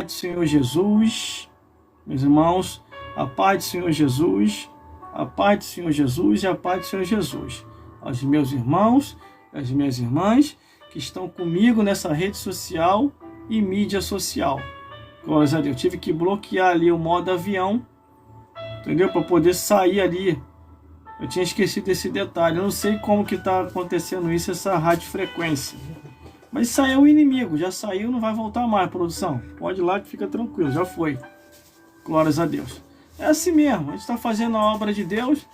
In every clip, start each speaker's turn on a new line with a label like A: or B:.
A: do Senhor Jesus, meus irmãos, a paz do Senhor Jesus, a paz do Senhor Jesus e a paz do Senhor Jesus. Aos meus irmãos, às minhas irmãs que estão comigo nessa rede social e mídia social. Glórias a Deus. Tive que bloquear ali o modo avião, entendeu? Para poder sair ali. Eu tinha esquecido esse detalhe. Eu não sei como que está acontecendo isso, essa radiofrequência. Mas saiu o inimigo, já saiu, não vai voltar mais, produção. Pode ir lá que fica tranquilo, já foi. Glórias a Deus. É assim mesmo, a gente está fazendo a obra de Deus,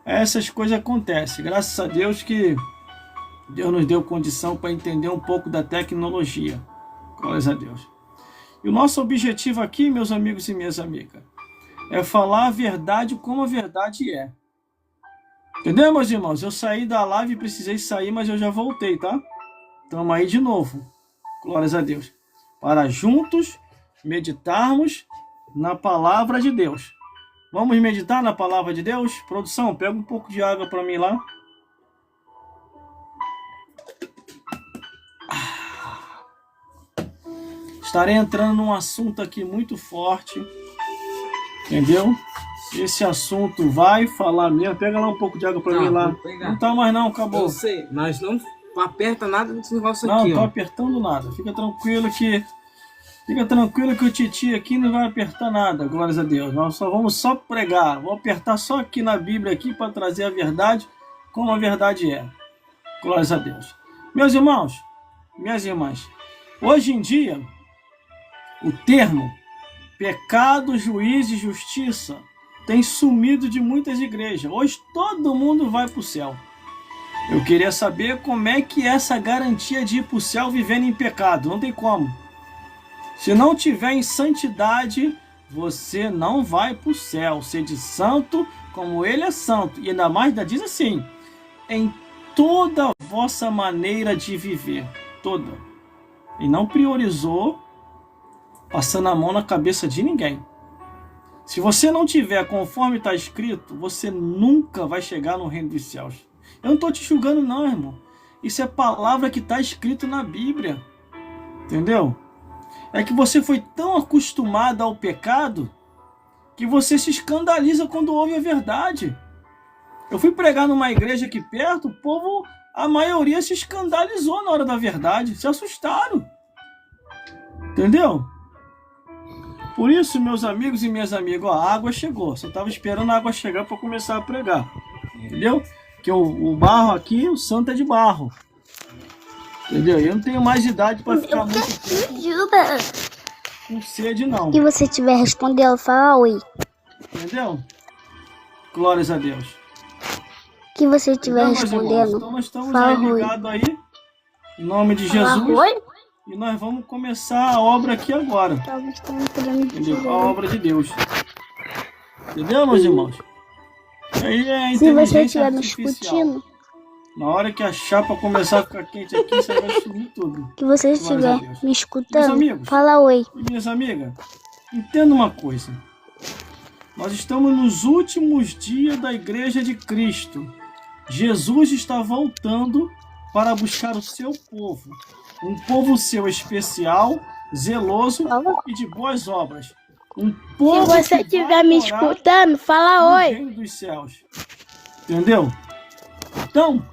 A: essas coisas acontecem. Graças a Deus que Deus nos deu condição para entender um pouco da tecnologia. Glórias a Deus. E o nosso objetivo aqui, meus amigos e minhas amigas, é falar a verdade como a verdade é. Entendeu, meus irmãos? Eu saí da live, precisei sair, mas eu já voltei, tá? Estamos aí de novo, glórias a Deus, para juntos meditarmos na palavra de Deus. Vamos meditar na palavra de Deus? Produção, pega um pouco de água para mim lá. Estarei entrando num assunto aqui muito forte, entendeu? Esse assunto vai falar mesmo. Pega lá um pouco de água para mim lá. Não tá mais não, acabou.
B: Eu sei, mas não aperta nada desse negócio
A: não,
B: aqui.
A: Não, tô
B: ó.
A: apertando nada. Fica tranquilo que o Titi aqui não vai apertar nada, glórias a Deus. Nós vamos só pregar. Vou apertar só aqui na Bíblia aqui para trazer a verdade como a verdade é. Glórias a Deus. Meus irmãos, minhas irmãs, hoje em dia o termo pecado, juízo e justiça tem sumido de muitas igrejas. Hoje todo mundo vai para o céu. Eu queria saber como é que é essa garantia de ir para o céu vivendo em pecado. Não tem como. Se não tiver em santidade, você não vai para o céu. Sede santo como ele é santo. E ainda mais diz assim, em toda a vossa maneira de viver. Toda. E não priorizou passando a mão na cabeça de ninguém. Se você não tiver conforme está escrito, você nunca vai chegar no reino dos céus. Eu não estou te julgando não, irmão. Isso é palavra que está escrito na Bíblia. Entendeu? É que você foi tão acostumado ao pecado que você se escandaliza quando ouve a verdade. Eu fui pregar numa igreja aqui perto, o povo, a maioria se escandalizou na hora da verdade. Se assustaram. Entendeu? Por isso, meus amigos e minhas amigas, ó, a água chegou. Só estava esperando a água chegar para começar a pregar. Entendeu? Que o barro aqui, o santo é de barro. Entendeu? Eu não tenho mais idade para ficar muito tempo com sede, não.
C: Se você tiver respondendo, fala oi.
A: Entendeu? Glórias a Deus.
C: Que você estiver respondendo,
A: então nós estamos
C: fala
A: aí
C: oi.
A: ligados aí, em nome de
C: Fala
A: Jesus.
C: oi?
A: E nós vamos começar a obra aqui agora. Entendeu? A obra de Deus. Entendeu, meus irmãos? Aí é a
C: Se você
A: inteligência
C: estiver me
A: artificial.
C: discutindo,
A: Na hora que a chapa começar a ficar quente aqui, você vai sumir tudo.
C: que você
A: Glórias a
C: estiver
A: Deus.
C: me
A: Meus
C: escutando,
A: amigos,
C: fala oi.
A: e minhas amigas, entenda uma coisa. Nós estamos nos últimos dias da Igreja de Cristo. Jesus está voltando para buscar o seu povo. Um povo seu especial, zeloso e de boas obras. Um povo
C: Se você
A: que vai
C: estiver me
A: morar
C: escutando, fala
A: no
C: oi.
A: reino dos céus. Entendeu? Então,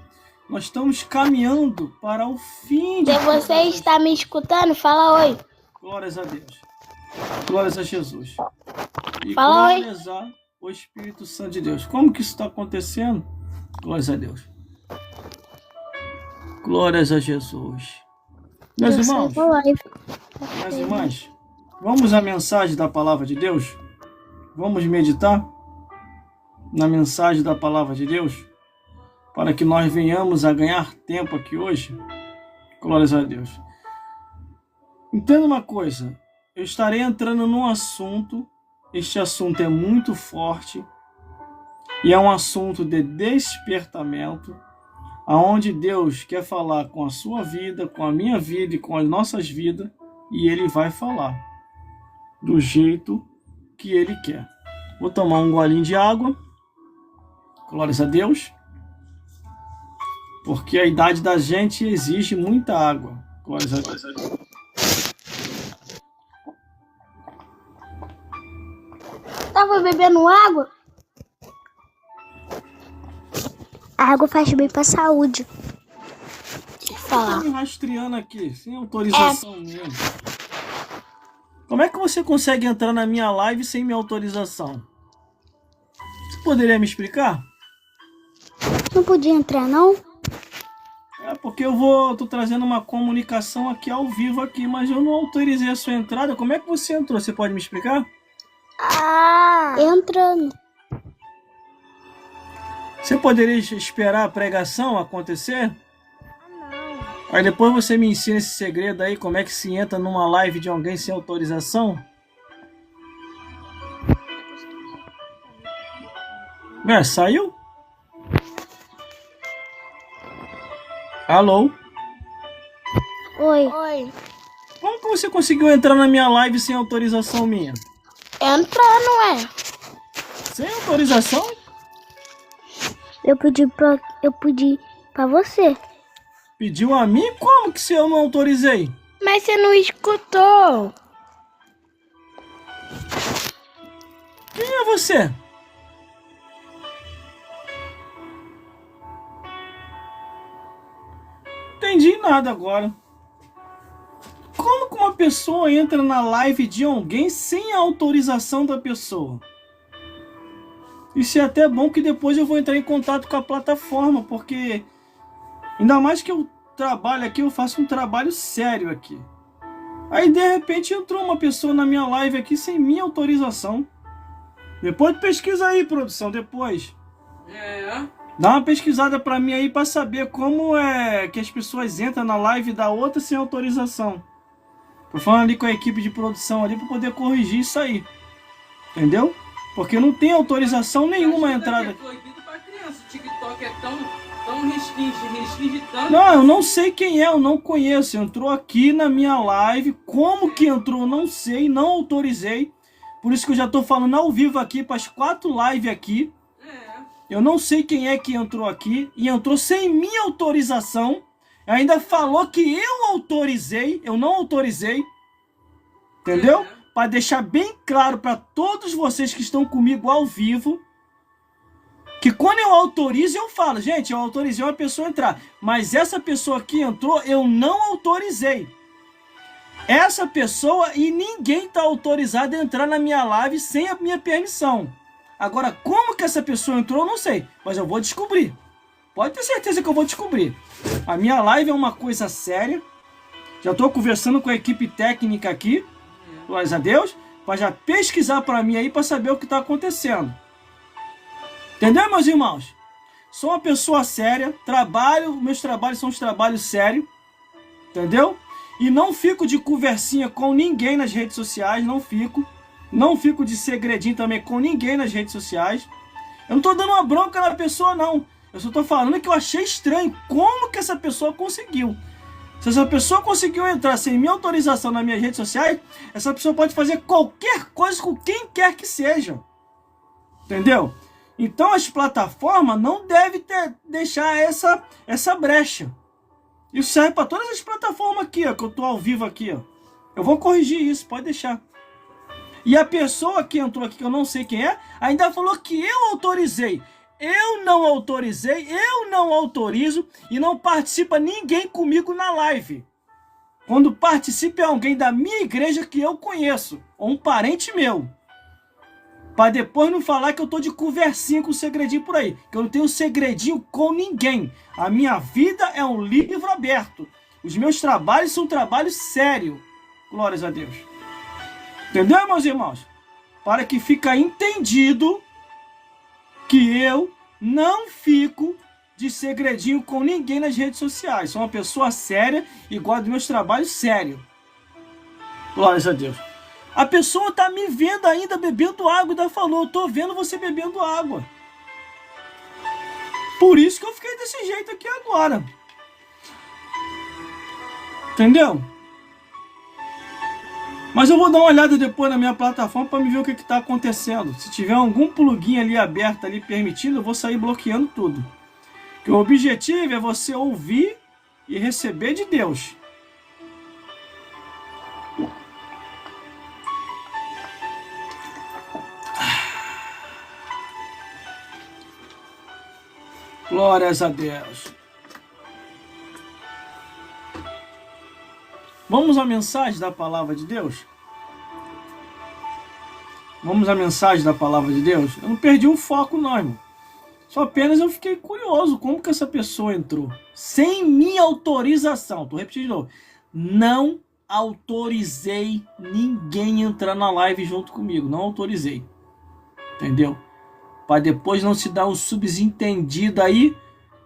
A: nós estamos caminhando para o fim de
C: Se você está me escutando, fala oi.
A: Glórias a Deus. Glórias a Jesus. E
C: Fala oi.
A: glórias ao Espírito Santo de Deus. Como que isso está acontecendo? Glórias a Deus. Glórias a Jesus. Meus irmãos, minhas irmãs, vamos à mensagem da palavra de Deus? Vamos meditar na mensagem da palavra de Deus? Para que nós venhamos a ganhar tempo aqui hoje? Glórias a Deus. Entenda uma coisa. Eu estarei entrando num assunto. Este assunto é muito forte. E é um assunto de despertamento. Aonde Deus quer falar com a sua vida, com a minha vida e com as nossas vidas, e Ele vai falar do jeito que Ele quer. Vou tomar um golinho de água. Glórias a Deus. Porque a idade da gente exige muita água. Glórias a Deus.
C: tava bebendo água. A água faz bem pra saúde. Deixa eu
A: Tô
C: falar.
A: me rastreando aqui, sem autorização minha. Como é que você consegue entrar na minha live sem minha autorização? Você poderia me explicar?
C: Não podia entrar, não?
A: É porque tô trazendo uma comunicação aqui ao vivo aqui, mas eu não autorizei a sua entrada. Como é que você entrou? Você pode me explicar?
C: Entrando.
A: Você poderia esperar a pregação acontecer? Aí depois você me ensina esse segredo aí, como é que se entra numa live de alguém sem autorização? Saiu? Alô?
C: Oi.
A: Como que você conseguiu entrar na minha live sem autorização minha?
C: Entrando,
A: Sem autorização?
C: Eu pedi pra você.
A: Pediu a mim? Como que se eu não autorizei?
C: Mas você não escutou.
A: Quem é você? Entendi nada agora. Como que uma pessoa entra na live de alguém sem a autorização da pessoa? Isso é até bom que depois eu vou entrar em contato com a plataforma, porque ainda mais que eu trabalho aqui, eu faço um trabalho sério aqui. Aí de repente entrou uma pessoa na minha live aqui sem minha autorização. Depois pesquisa aí, produção, depois. Dá uma pesquisada pra mim aí pra saber como é que as pessoas entram na live da outra sem autorização. Tô falando ali com a equipe de produção ali pra poder corrigir isso aí. Entendeu? Porque não tem autorização nenhuma a entrada.
B: É proibido pra criança. O TikTok é tão restringe tanto.
A: Não, eu não sei quem é, eu não conheço. Entrou aqui na minha live. Como que entrou, não sei, não autorizei. Por isso que eu já tô falando ao vivo aqui para as 4 lives aqui. Eu não sei quem é que entrou aqui e entrou sem minha autorização. Ainda falou que eu autorizei, eu não autorizei. Entendeu? Para deixar bem claro para todos vocês que estão comigo ao vivo, que quando eu autorizo, eu falo, gente, eu autorizei uma pessoa a entrar, mas essa pessoa que entrou, eu não autorizei. Essa pessoa e ninguém está autorizado a entrar na minha live sem a minha permissão. Agora, como que essa pessoa entrou, eu não sei, mas eu vou descobrir. Pode ter certeza que eu vou descobrir. A minha live é uma coisa séria. Já estou conversando com a equipe técnica aqui, glórias a Deus, para já pesquisar para mim aí para saber o que está acontecendo. Entendeu, meus irmãos? Sou uma pessoa séria, meus trabalhos são os trabalhos sérios, entendeu? E não fico de conversinha com ninguém nas redes sociais, não fico. Não fico de segredinho também com ninguém nas redes sociais. Eu não tô dando uma bronca na pessoa, não. Eu só tô falando que eu achei estranho como que essa pessoa conseguiu. Se essa pessoa conseguiu entrar sem minha autorização nas minhas redes sociais, essa pessoa pode fazer qualquer coisa com quem quer que seja. Entendeu? Então as plataformas não devem deixar essa brecha. Isso serve para todas as plataformas aqui, ó, que eu tô ao vivo aqui, ó. Eu vou corrigir isso, pode deixar. E a pessoa que entrou aqui, que eu não sei quem é, ainda falou que eu autorizei. Eu não autorizei, eu não autorizo e não participa ninguém comigo na live. Quando participa é alguém da minha igreja que eu conheço, ou um parente meu. Para depois não falar que eu tô de conversinha com segredinho por aí. Que eu não tenho segredinho com ninguém. A minha vida é um livro aberto. Os meus trabalhos são trabalhos sérios. Glórias a Deus. Entendeu, meus irmãos? Para que fique entendido que eu não fico de segredinho com ninguém nas redes sociais. Sou uma pessoa séria e guardo meus trabalhos sérios. Glórias a Deus. A pessoa tá me vendo ainda bebendo água, ainda falou, eu tô vendo você bebendo água. Por isso que eu fiquei desse jeito aqui agora. Entendeu? Mas eu vou dar uma olhada depois na minha plataforma para me ver o que está acontecendo. Se tiver algum plugin ali aberto, ali permitido, eu vou sair bloqueando tudo. Porque o objetivo é você ouvir e receber de Deus. Glórias a Deus. Vamos à mensagem da palavra de Deus? Vamos à mensagem da palavra de Deus? Eu não perdi o foco não, irmão. Só apenas eu fiquei curioso como que essa pessoa entrou. Sem minha autorização. Tô repetindo de novo. Não autorizei ninguém a entrar na live junto comigo. Não autorizei. Entendeu? Para depois não se dar um subentendido aí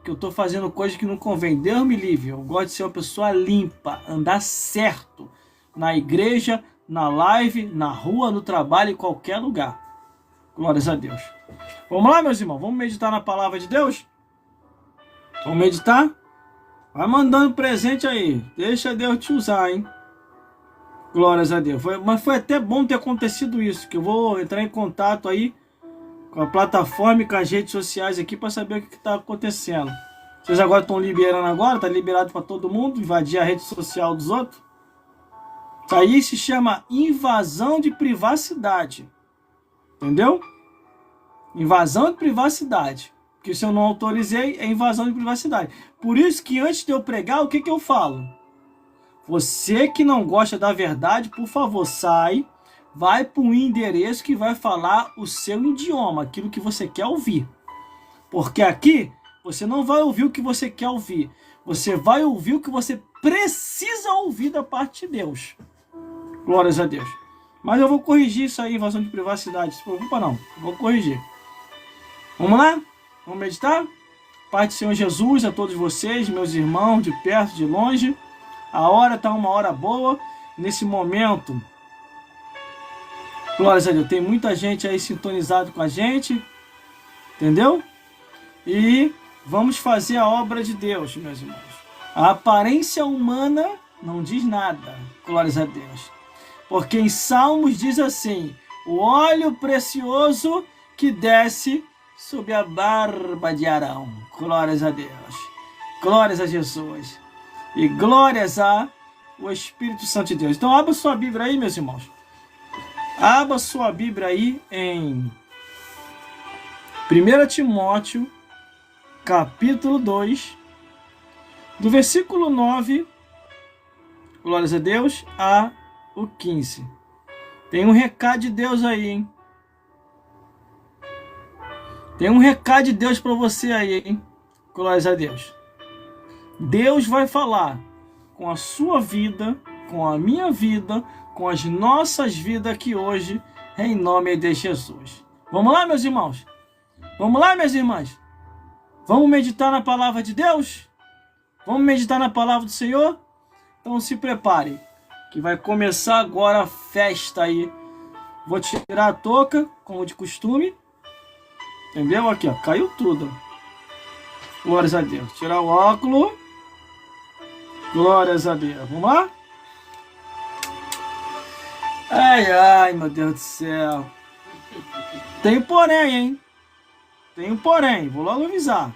A: que eu tô fazendo coisa que não convém. Deus me livre. Eu gosto de ser uma pessoa limpa. Andar certo. Na igreja, na live, na rua, no trabalho, em qualquer lugar. Glórias a Deus. Vamos lá, meus irmãos. Vamos meditar na palavra de Deus? Vamos meditar? Vai mandando presente aí. Deixa Deus te usar, hein? Glórias a Deus. Mas foi até bom ter acontecido isso. Que eu vou entrar em contato aí com a plataforma e com as redes sociais aqui para saber o que está acontecendo. Vocês agora estão liberando agora? Está liberado para todo mundo invadir a rede social dos outros? Isso aí se chama invasão de privacidade. Entendeu? Invasão de privacidade. Porque se eu não autorizei, é invasão de privacidade. Por isso que antes de eu pregar, o que eu falo? Você que não gosta da verdade, por favor, sai. Vai para um endereço que vai falar o seu idioma, aquilo que você quer ouvir. Porque aqui, você não vai ouvir o que você quer ouvir. Você vai ouvir o que você precisa ouvir da parte de Deus. Glórias a Deus. Mas eu vou corrigir isso aí, invasão de privacidade. Não se preocupa não, eu vou corrigir. Vamos lá? Vamos meditar? Pai do Senhor Jesus, a todos vocês, meus irmãos, de perto, de longe. A hora está uma hora boa. Nesse momento, glórias a Deus, tem muita gente aí sintonizado com a gente. Entendeu? E vamos fazer a obra de Deus, meus irmãos. A aparência humana não diz nada. Glórias a Deus. Porque em Salmos diz assim: o óleo precioso que desce sobre a barba de Arão. Glórias a Deus. Glórias a Jesus. E glórias ao Espírito Santo de Deus. Então abra sua Bíblia aí, meus irmãos. Abra sua Bíblia aí em 1 Timóteo, capítulo 2, do versículo 9, glórias a Deus, a o 15. Tem um recado de Deus aí, hein? Tem um recado de Deus para você aí, hein? Glórias a Deus. Deus vai falar com a sua vida, com a minha vida, com as nossas vidas aqui hoje, em nome de Jesus. Vamos lá, meus irmãos? Vamos lá, minhas irmãs? Vamos meditar na palavra de Deus? Vamos meditar na palavra do Senhor? Então se prepare, que vai começar agora a festa aí. Vou tirar a touca, como de costume. Entendeu? Aqui, ó, caiu tudo. Glórias a Deus. Tirar o óculos. Glórias a Deus. Vamos lá? Ai, ai, meu Deus do céu. Tem um porém, hein? Tem um porém. Vou logo avisar.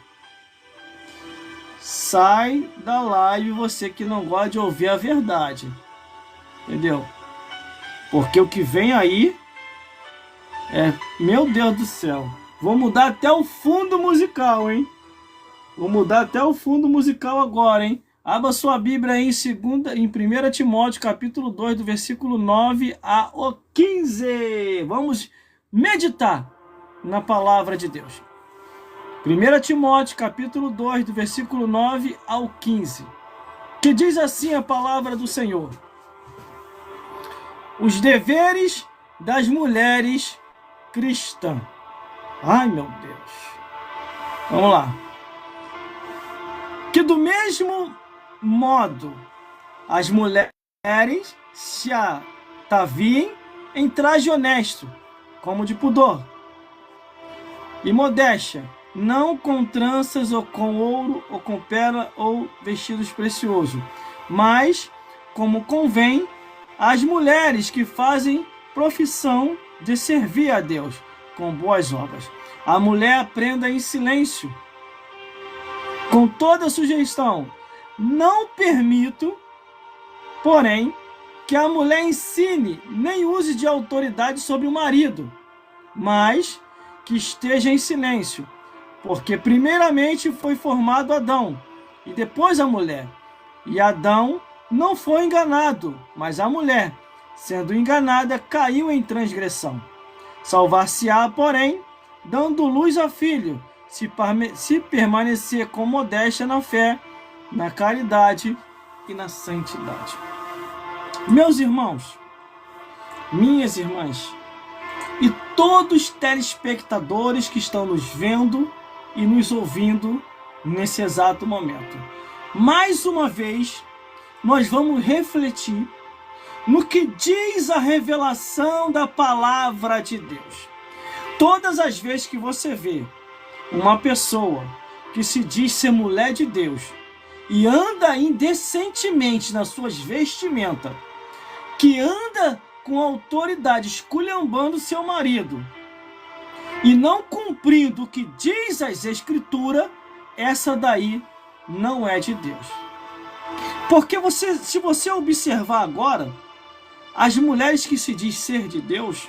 A: Sai da live você que não gosta de ouvir a verdade. Entendeu? Porque o que vem aí é... Meu Deus do céu. Vou mudar até o fundo musical, hein? Vou mudar até o fundo musical agora, hein? Abra sua Bíblia aí em 1 Timóteo, capítulo 2, do versículo 9 ao 15. Vamos meditar na palavra de Deus. 1 Timóteo, capítulo 2, do versículo 9 ao 15. Que diz assim a palavra do Senhor: os deveres das mulheres cristãs. Ai, meu Deus. Vamos lá. Que do mesmo modo as mulheres se ataviem em traje honesto, como de pudor, e modéstia, não com tranças ou com ouro ou com pérola ou vestidos preciosos, mas como convém às mulheres que fazem profissão de servir a Deus com boas obras. A mulher aprenda em silêncio, com toda sujeição. Não permito, porém, que a mulher ensine nem use de autoridade sobre o marido, mas que esteja em silêncio, Porque primeiramente foi formado Adão e depois a mulher. E Adão não foi enganado, mas a mulher, sendo enganada, caiu em transgressão. Salvar-se-á, porém, dando luz a filho, se permanecer com modéstia na fé, na caridade e na santidade. Meus irmãos, minhas irmãs, e todos os telespectadores que estão nos vendo e nos ouvindo nesse exato momento, mais uma vez, nós vamos refletir no que diz a revelação da palavra de Deus. Todas as vezes que você vê uma pessoa que se diz ser mulher de Deus e anda indecentemente nas suas vestimentas, que anda com autoridade esculhambando seu marido e não cumprindo o que diz as Escrituras, essa daí não é de Deus. Porque se você observar agora, as mulheres que se diz ser de Deus,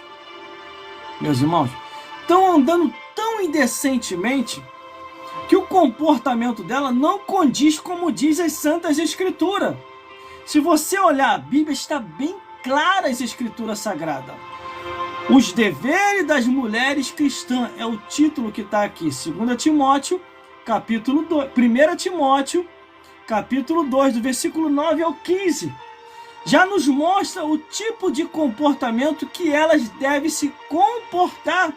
A: meus irmãos, estão andando tão indecentemente que o comportamento dela não condiz como diz as Santas Escrituras. Se você olhar a Bíblia, está bem clara as Escrituras Sagradas. Os deveres das mulheres cristãs é o título que está aqui. 2 Timóteo, capítulo 2. 1 Timóteo, capítulo 2, do versículo 9 ao 15. Já nos mostra o tipo de comportamento que elas devem se comportar.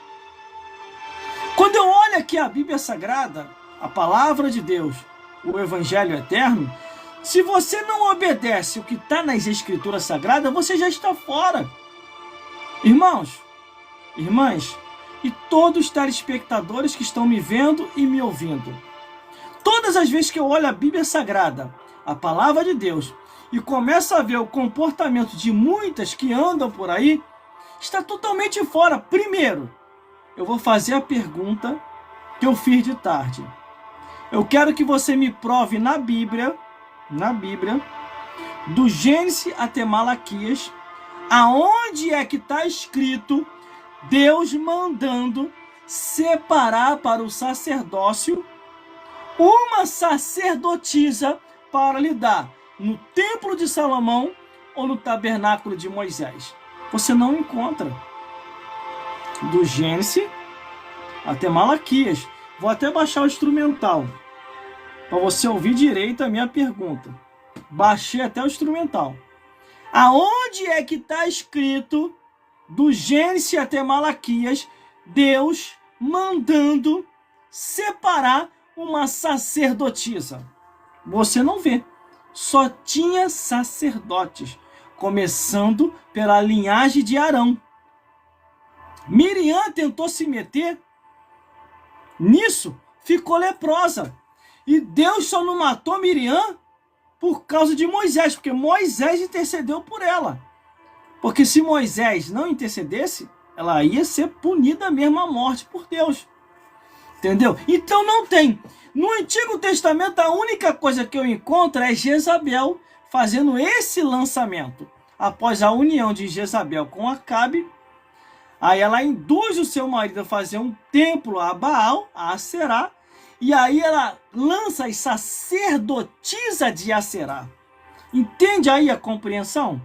A: Quando eu olho aqui a Bíblia Sagrada, a palavra de Deus, o Evangelho Eterno, se você não obedece o que está nas Escrituras Sagradas, você já está fora. Irmãos, irmãs, e todos os telespectadores que estão me vendo e me ouvindo, todas as vezes que eu olho a Bíblia Sagrada, a palavra de Deus, e começo a ver o comportamento de muitas que andam por aí, está totalmente fora. Primeiro, eu vou fazer a pergunta que eu fiz de tarde. Eu quero que você me prove na Bíblia, do Gênesis até Malaquias, aonde é que está escrito Deus mandando separar para o sacerdócio uma sacerdotisa para lidar no templo de Salomão ou no tabernáculo de Moisés. Você não encontra. Do Gênesis até Malaquias. Vou até baixar o instrumental para você ouvir direito a minha pergunta. Baixei até o instrumental. Aonde é que está escrito, do Gênesis até Malaquias, Deus mandando separar uma sacerdotisa? Você não vê. Só tinha sacerdotes, começando pela linhagem de Arão. Miriam tentou se meter nisso, ficou leprosa. E Deus só não matou Miriam por causa de Moisés, porque Moisés intercedeu por ela. Porque se Moisés não intercedesse, ela ia ser punida mesmo à morte por Deus. Entendeu? Então não tem. No Antigo Testamento, a única coisa que eu encontro é Jezabel fazendo esse lançamento. Após a união de Jezabel com Acabe, aí ela induz o seu marido a fazer um templo a Baal, a Aserá, e aí ela lança as sacerdotisas de Aserá. Entende aí a compreensão?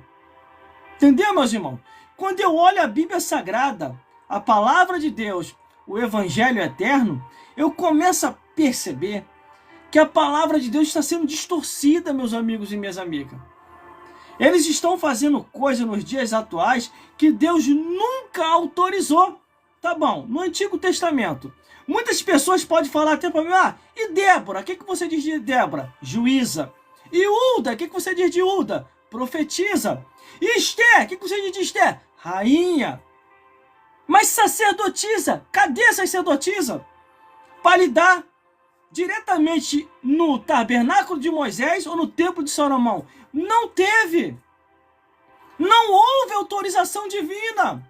A: Entendeu, meus irmãos? Quando eu olho a Bíblia Sagrada, a palavra de Deus, o Evangelho Eterno, eu começo a perceber que a palavra de Deus está sendo distorcida, meus amigos e minhas amigas. Eles estão fazendo coisas nos dias atuais que Deus nunca autorizou. Tá bom, no Antigo Testamento, muitas pessoas podem falar até para mim, e Débora, o que você diz de Débora? Juíza. E Hulda, o que você diz de Hulda? Profetiza. E Esther, o que você diz de Esther? Rainha. Mas sacerdotisa, cadê a sacerdotisa? Para lidar diretamente no tabernáculo de Moisés ou no templo de Salomão? Não teve. Não houve autorização divina.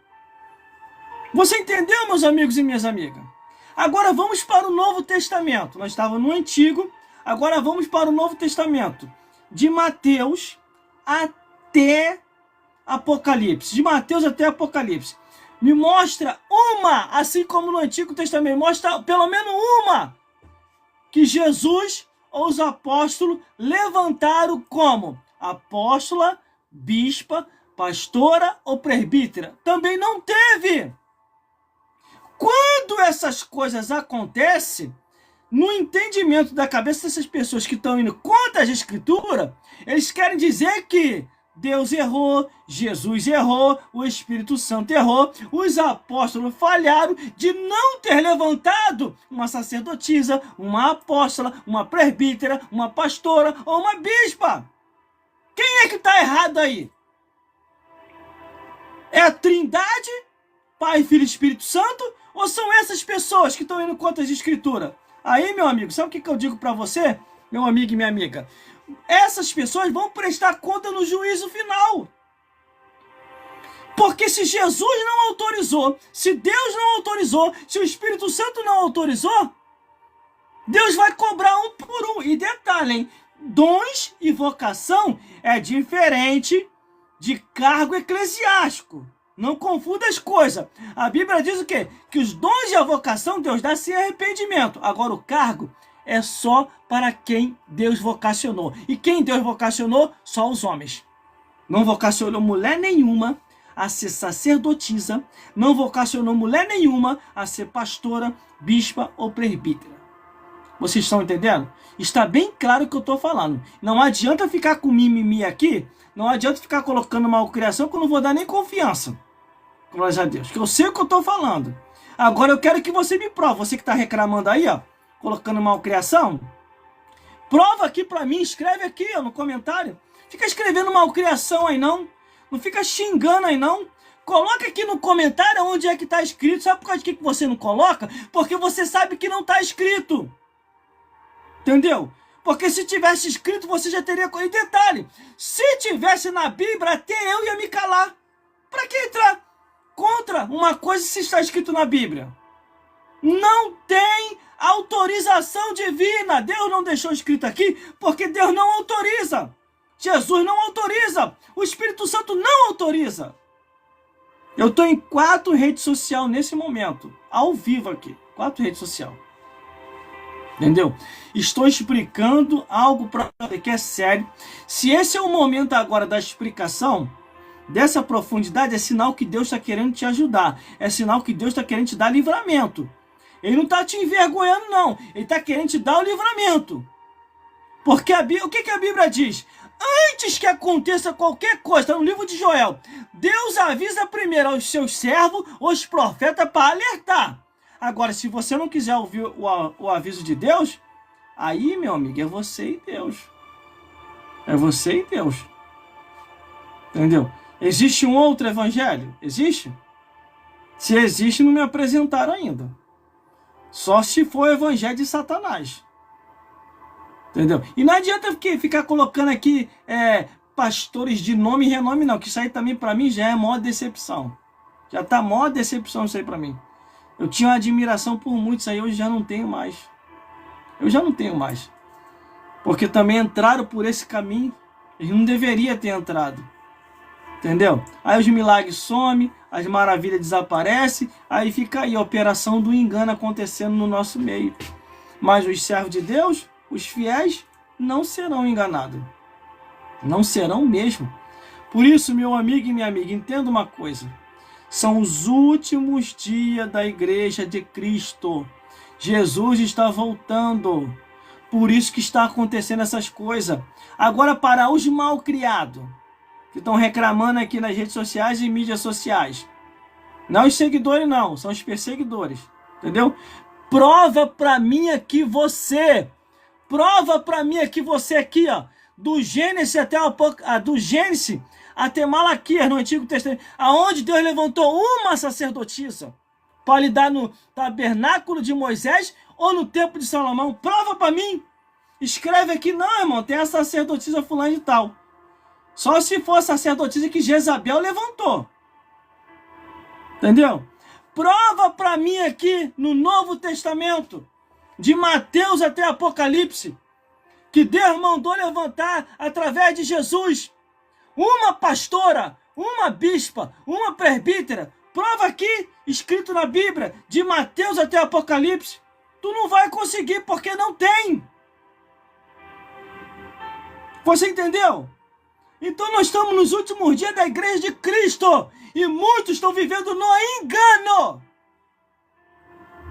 A: Você entendeu, meus amigos e minhas amigas? Agora vamos para o Novo Testamento. Nós estávamos no Antigo, agora vamos para o Novo Testamento. De Mateus até Apocalipse. De Mateus até Apocalipse. Me mostra uma, assim como no Antigo Testamento, mostra pelo menos uma que Jesus ou os apóstolos levantaram como apóstola, bispa, pastora ou presbítera. Também não teve. Quando essas coisas acontecem, no entendimento da cabeça dessas pessoas que estão indo contra as Escrituras, eles querem dizer que Deus errou, Jesus errou, o Espírito Santo errou, os apóstolos falharam de não ter levantado uma sacerdotisa, uma apóstola, uma presbítera, uma pastora ou uma bispa. Quem é que está errado aí? É a Trindade, Pai, Filho e Espírito Santo? Ou são essas pessoas que estão indo contra as Escrituras? Aí, meu amigo, sabe o que eu digo para você, meu amigo e minha amiga? Essas pessoas vão prestar conta no juízo final. Porque se Jesus não autorizou, se Deus não autorizou, se o Espírito Santo não autorizou, Deus vai cobrar um por um. E detalhe, hein? Dons e vocação é diferente de cargo eclesiástico. Não confunda as coisas. A Bíblia diz o quê? Que os dons e a vocação Deus dá sem arrependimento. Agora o cargo é só para quem Deus vocacionou. E quem Deus vocacionou? Só os homens. Não vocacionou mulher nenhuma a ser sacerdotisa. Não vocacionou mulher nenhuma a ser pastora, bispa ou presbítera. Vocês estão entendendo? Está bem claro o que eu estou falando. Não adianta ficar com mimimi aqui. Não adianta ficar colocando malcriação que eu não vou dar nem confiança. Glória a Deus. Que eu sei o que eu estou falando. Agora eu quero que você me prove. Você que está reclamando aí, ó. Colocando malcriação. Prova aqui para mim. Escreve aqui, ó, no comentário. Fica escrevendo malcriação aí não. Não fica xingando aí não. Coloca aqui no comentário onde é que está escrito. Sabe por causa de que você não coloca? Porque você sabe que não está escrito. Entendeu? Porque se tivesse escrito, você já teria... E detalhe, se tivesse na Bíblia, até eu ia me calar. Para que entrar contra uma coisa se está escrito na Bíblia? Não tem autorização divina. Deus não deixou escrito aqui porque Deus não autoriza. Jesus não autoriza. O Espírito Santo não autoriza. Eu estou em 4 redes sociais nesse momento. Ao vivo aqui. 4 redes sociais. Entendeu? Estou explicando algo para você que é sério. Se esse é o momento agora da explicação, dessa profundidade, é sinal que Deus está querendo te ajudar. É sinal que Deus está querendo te dar livramento. Ele não está te envergonhando, não. Ele está querendo te dar o livramento. Porque o que a Bíblia diz? Antes que aconteça qualquer coisa, está no livro de Joel, Deus avisa primeiro aos seus servos, os profetas, para alertar. Agora, se você não quiser ouvir o aviso de Deus, aí, meu amigo, é você e Deus. É você e Deus. Entendeu? Existe um outro evangelho? Existe? Se existe, não me apresentaram ainda. Só se for o evangelho de Satanás. Entendeu? E não adianta ficar colocando aqui pastores de nome e renome, não. Que isso aí também, para mim, já é a maior decepção. Já tá a maior decepção isso aí para mim. Eu tinha uma admiração por muitos aí, hoje já não tenho mais. Eu já não tenho mais. Porque também entraram por esse caminho. Eles não deveriam ter entrado. Entendeu? Aí os milagres somem, as maravilhas desaparecem, aí fica aí a operação do engano acontecendo no nosso meio. Mas os servos de Deus, os fiéis, não serão enganados. Não serão mesmo. Por isso, meu amigo e minha amiga, entenda uma coisa. São os últimos dias da igreja de Cristo. Jesus está voltando. Por isso que está acontecendo essas coisas. Agora, para os malcriados, que estão reclamando aqui nas redes sociais e mídias sociais. Não os seguidores, não. São os perseguidores. Entendeu? Prova para mim aqui você. Prova para mim aqui você aqui, ó. Do Gênesis até Malaquias, no Antigo Testamento, aonde Deus levantou uma sacerdotisa para lidar no tabernáculo de Moisés ou no templo de Salomão. Prova para mim. Escreve aqui, não, irmão, tem a sacerdotisa fulano de tal. Só se for a sacerdotisa que Jezabel levantou. Entendeu? Prova para mim aqui no Novo Testamento, de Mateus até Apocalipse, que Deus mandou levantar através de Jesus uma pastora, uma bispa, uma presbítera, prova aqui, escrito na Bíblia, de Mateus até Apocalipse. Tu não vai conseguir, porque não tem. Você entendeu? Então nós estamos nos últimos dias da igreja de Cristo. E muitos estão vivendo no engano.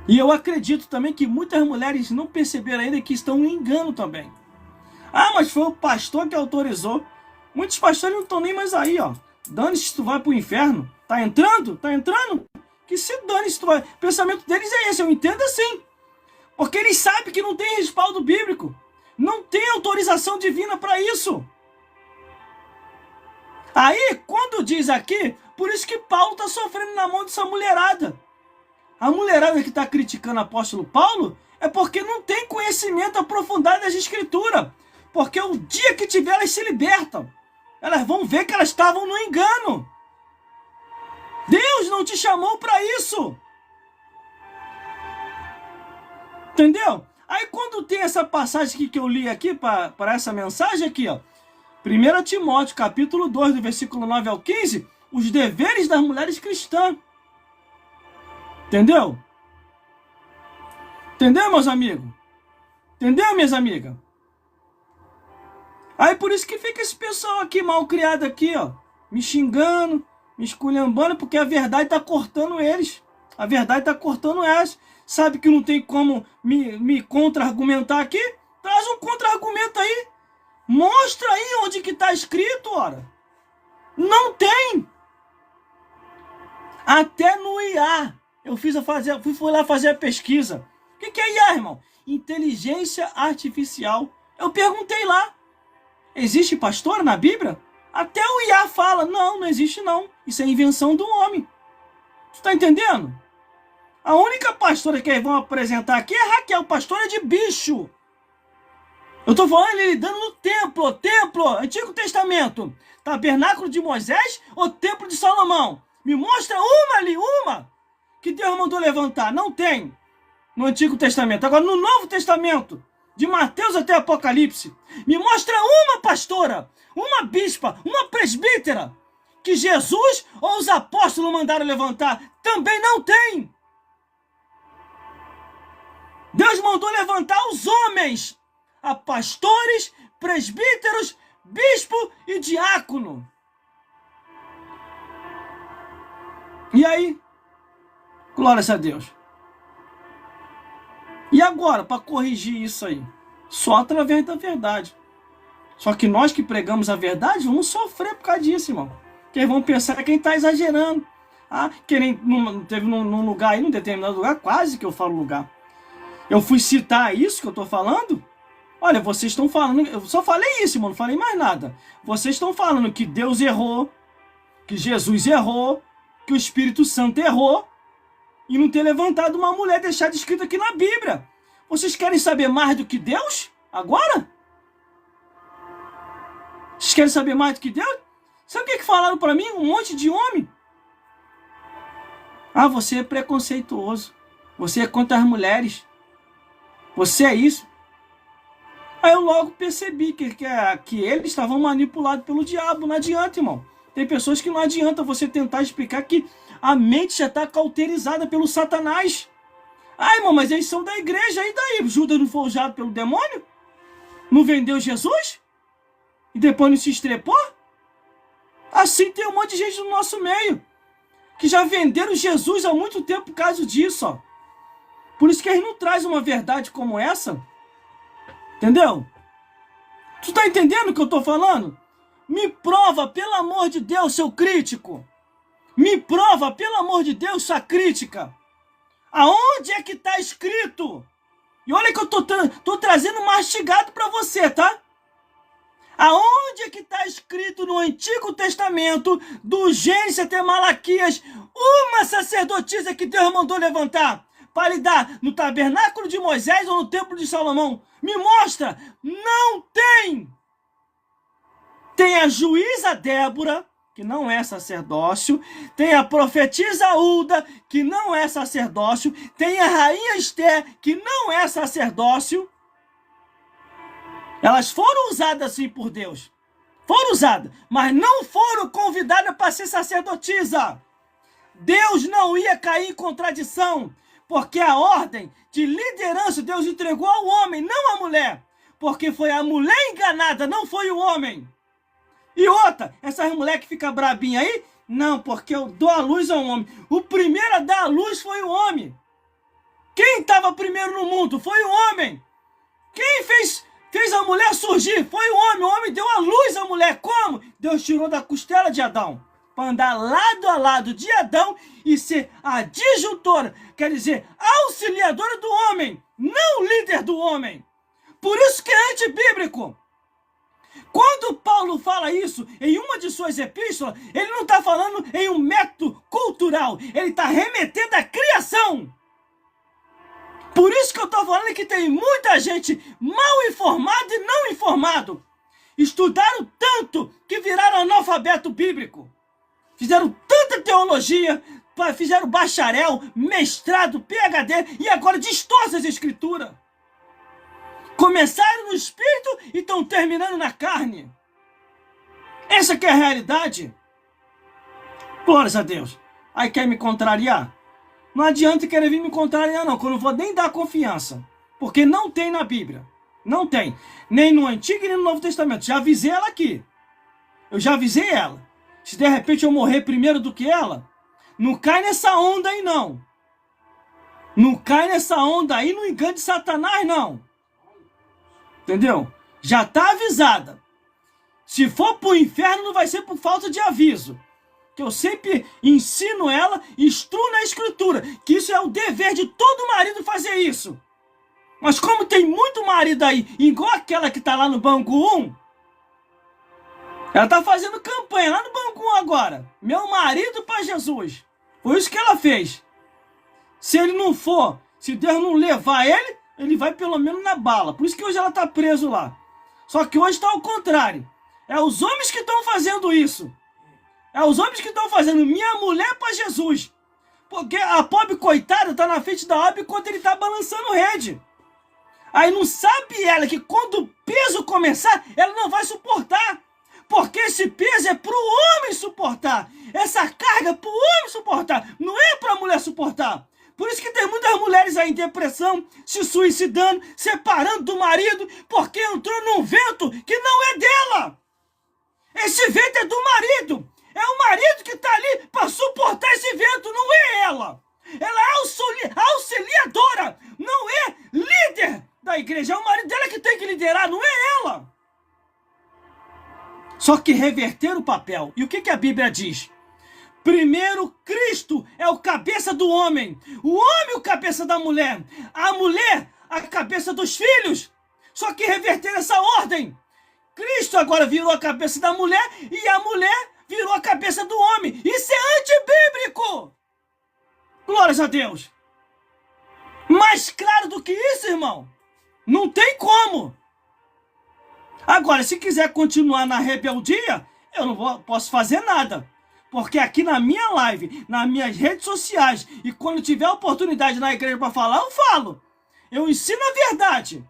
A: E eu acredito também que muitas mulheres não perceberam ainda que estão no engano também. Ah, mas foi o pastor que autorizou. Muitos pastores não estão nem mais aí, ó. Dane-se se tu vai pro inferno. Tá entrando? Tá entrando? Que se dane se tu vai. O pensamento deles é esse, eu entendo assim. Porque eles sabem que não tem respaldo bíblico. Não tem autorização divina para isso. Aí, quando diz aqui, por isso que Paulo está sofrendo na mão dessa mulherada. A mulherada que está criticando o apóstolo Paulo é porque não tem conhecimento aprofundado das escrituras. Porque o dia que tiver, elas se libertam. Elas vão ver que elas estavam no engano. Deus não te chamou para isso. Entendeu? Aí quando tem essa passagem aqui que eu li aqui, para essa mensagem aqui, ó. 1 Timóteo, capítulo 2, do versículo 9 ao 15, os deveres das mulheres cristãs. Entendeu? Entendeu, meus amigos? Entendeu, minhas amigas? Aí por isso que fica esse pessoal aqui, mal criado aqui, ó. Me xingando, me esculhambando, porque a verdade tá cortando eles. A verdade tá cortando elas. Sabe que não tem como me contra-argumentar aqui? Traz um contra-argumento aí. Mostra aí onde que tá escrito, ora. Não tem. Até no IA. Fui lá fazer a pesquisa. O que é IA, irmão? Inteligência artificial. Eu perguntei lá. Existe pastor na Bíblia? Até o IA fala. Não, não existe não. Isso é invenção do homem. Tu tá entendendo? A única pastora que eles vão apresentar aqui é Raquel, pastora de bicho. Eu tô falando ele lidando no templo, Antigo Testamento. Tabernáculo de Moisés ou Templo de Salomão? Me mostra uma ali, uma, que Deus mandou levantar. Não tem no Antigo Testamento. Agora, no Novo Testamento, de Mateus até Apocalipse, me mostra uma pastora, uma bispa, uma presbítera, que Jesus ou os apóstolos mandaram levantar. Também não tem. Deus mandou levantar os homens, a pastores, presbíteros, bispo e diácono. E aí? Glórias a Deus. E agora, para corrigir isso aí? Só através da verdade. Só que nós que pregamos a verdade, vamos sofrer por causa disso, irmão. Porque eles vão pensar que quem está exagerando. Ah, que nem teve num lugar aí, num determinado lugar, quase que eu falo lugar. Eu fui citar isso que eu estou falando. Olha, vocês estão falando... Eu só falei isso, irmão, não falei mais nada. Vocês estão falando que Deus errou, que Jesus errou, que o Espírito Santo errou, e não ter levantado uma mulher deixada escrito aqui na Bíblia. Vocês querem saber mais do que Deus? Agora? Vocês querem saber mais do que Deus? Sabe o que falaram para mim? Um monte de homem. Ah, você é preconceituoso. Você é contra as mulheres. Você é isso. Aí eu logo percebi que eles estavam manipulados pelo diabo. Não adianta, irmão. Tem pessoas que não adianta você tentar explicar que a mente já está cauterizada pelo Satanás. Ah, irmão, mas eles são da igreja. E daí? Judas não foi usado pelo demônio? Não vendeu Jesus? E depois não se estrepou? Assim tem um monte de gente no nosso meio que já venderam Jesus há muito tempo por causa disso, ó. Por isso que eles não trazem uma verdade como essa. Entendeu? Tu tá entendendo o que eu tô falando? Me prova, pelo amor de Deus, seu crítico. Me prova, pelo amor de Deus, sua crítica. Aonde é que tá escrito? E olha que eu tô trazendo mastigado para você, tá? Aonde é que está escrito no Antigo Testamento, do Gênesis até Malaquias, uma sacerdotisa que Deus mandou levantar para lidar no tabernáculo de Moisés ou no templo de Salomão? Me mostra! Não tem! Tem a juíza Débora, que não é sacerdócio, tem a profetisa Hulda, que não é sacerdócio, tem a rainha Esther, que não é sacerdócio. Elas foram usadas assim por Deus. Foram usadas, mas não foram convidadas para ser sacerdotisa. Deus não ia cair em contradição, porque a ordem de liderança Deus entregou ao homem, não à mulher. Porque foi a mulher enganada, não foi o homem. E outra, essas mulheres que ficam brabinhas aí, não, porque eu dou a luz ao homem. O primeiro a dar a luz foi o homem. Quem estava primeiro no mundo foi o homem. Quem fez a mulher surgir foi o homem. O homem deu a luz à mulher. Como? Deus tirou da costela de Adão, para andar lado a lado de Adão e ser a disjuntora, quer dizer, auxiliadora do homem, não líder do homem. Por isso que é antibíblico. Quando Paulo fala isso em uma de suas epístolas, ele não está falando em um método cultural, ele está remetendo à criação. Por isso que eu estou falando que tem muita gente mal informada e não informado. Estudaram tanto que viraram analfabeto bíblico. Fizeram tanta teologia, fizeram bacharel, mestrado, PhD e agora distorcem as escrituras. Começaram no espírito e estão terminando na carne. Essa que é a realidade. Glórias a Deus. Aí quer me contrariar? Não adianta querer vir me contrariar não, que eu não vou nem dar confiança. Porque não tem na Bíblia. Não tem. Nem no Antigo nem no Novo Testamento. Já avisei ela aqui. Eu já avisei ela. Se de repente eu morrer primeiro do que ela, não cai nessa onda aí não. Não cai nessa onda aí, não engane de Satanás não. Entendeu? Já está avisada. Se for para o inferno, não vai ser por falta de aviso. Que eu sempre ensino ela, instruo na escritura, que isso é o dever de todo marido fazer isso. Mas como tem muito marido aí, igual aquela que está lá no Banco 1, ela está fazendo campanha lá no Banco 1 agora. Meu marido para Jesus. Foi isso que ela fez. Se ele não for, se Deus não levar ele, ele vai pelo menos na bala. Por isso que hoje ela está preso lá. Só que hoje está ao contrário. É os homens que estão fazendo isso. É os homens que estão fazendo minha mulher para Jesus. Porque a pobre coitada está na frente da obra enquanto ele está balançando rede. Aí não sabe ela que quando o peso começar, ela não vai suportar. Porque esse peso é para o homem suportar. Essa carga é para o homem suportar. Não é para a mulher suportar. Por isso que tem muitas mulheres aí em depressão, se suicidando, separando do marido, porque entrou num vento que não é dela. Esse vento é do marido. É o marido que está ali para suportar esse vento, não é ela. Ela é auxiliadora, não é líder da igreja. É o marido dela que tem que liderar, não é ela. Só que reverter o papel. E o que a Bíblia diz? Primeiro, Cristo é o cabeça do homem. O homem é o cabeça da mulher. A mulher, a cabeça dos filhos. Só que reverter essa ordem. Cristo agora virou a cabeça da mulher e a mulher virou a cabeça do homem. Isso é antibíblico. Glórias a Deus. Mais claro do que isso, irmão, não tem como. Agora, se quiser continuar na rebeldia, eu não posso fazer nada. Porque aqui na minha live, nas minhas redes sociais, e quando tiver oportunidade na igreja para falar, eu falo. Eu ensino a verdade.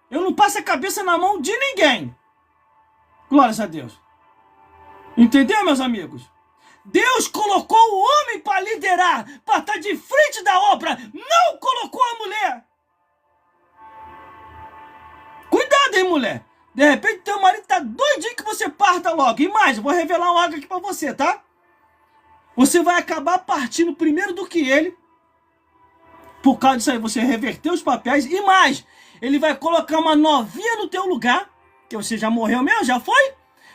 A: Eu não passo a cabeça na mão de ninguém. Glórias a Deus. Entendeu, meus amigos? Deus colocou o homem para liderar, para estar de frente da obra. Não colocou a mulher. Cuidado, hein, mulher. De repente, teu marido tá doidinho que você parta logo. E mais, eu vou revelar algo aqui para você, tá? Você vai acabar partindo primeiro do que ele. Por causa disso aí, você reverteu os papéis. E mais, ele vai colocar uma novinha no teu lugar. Que você já morreu mesmo, já foi?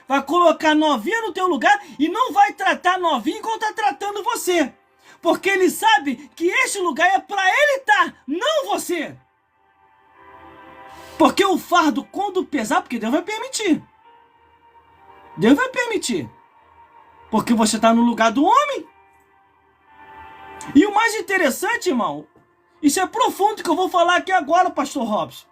A: Vai colocar novinha no teu lugar e não vai tratar novinha igual tá tratando você. Porque ele sabe que este lugar é para ele estar, não você. Porque o fardo, quando pesar, porque Deus vai permitir. Deus vai permitir. Porque você está no lugar do homem. E o mais interessante, irmão, isso é profundo que eu vou falar aqui agora, pastor Robson.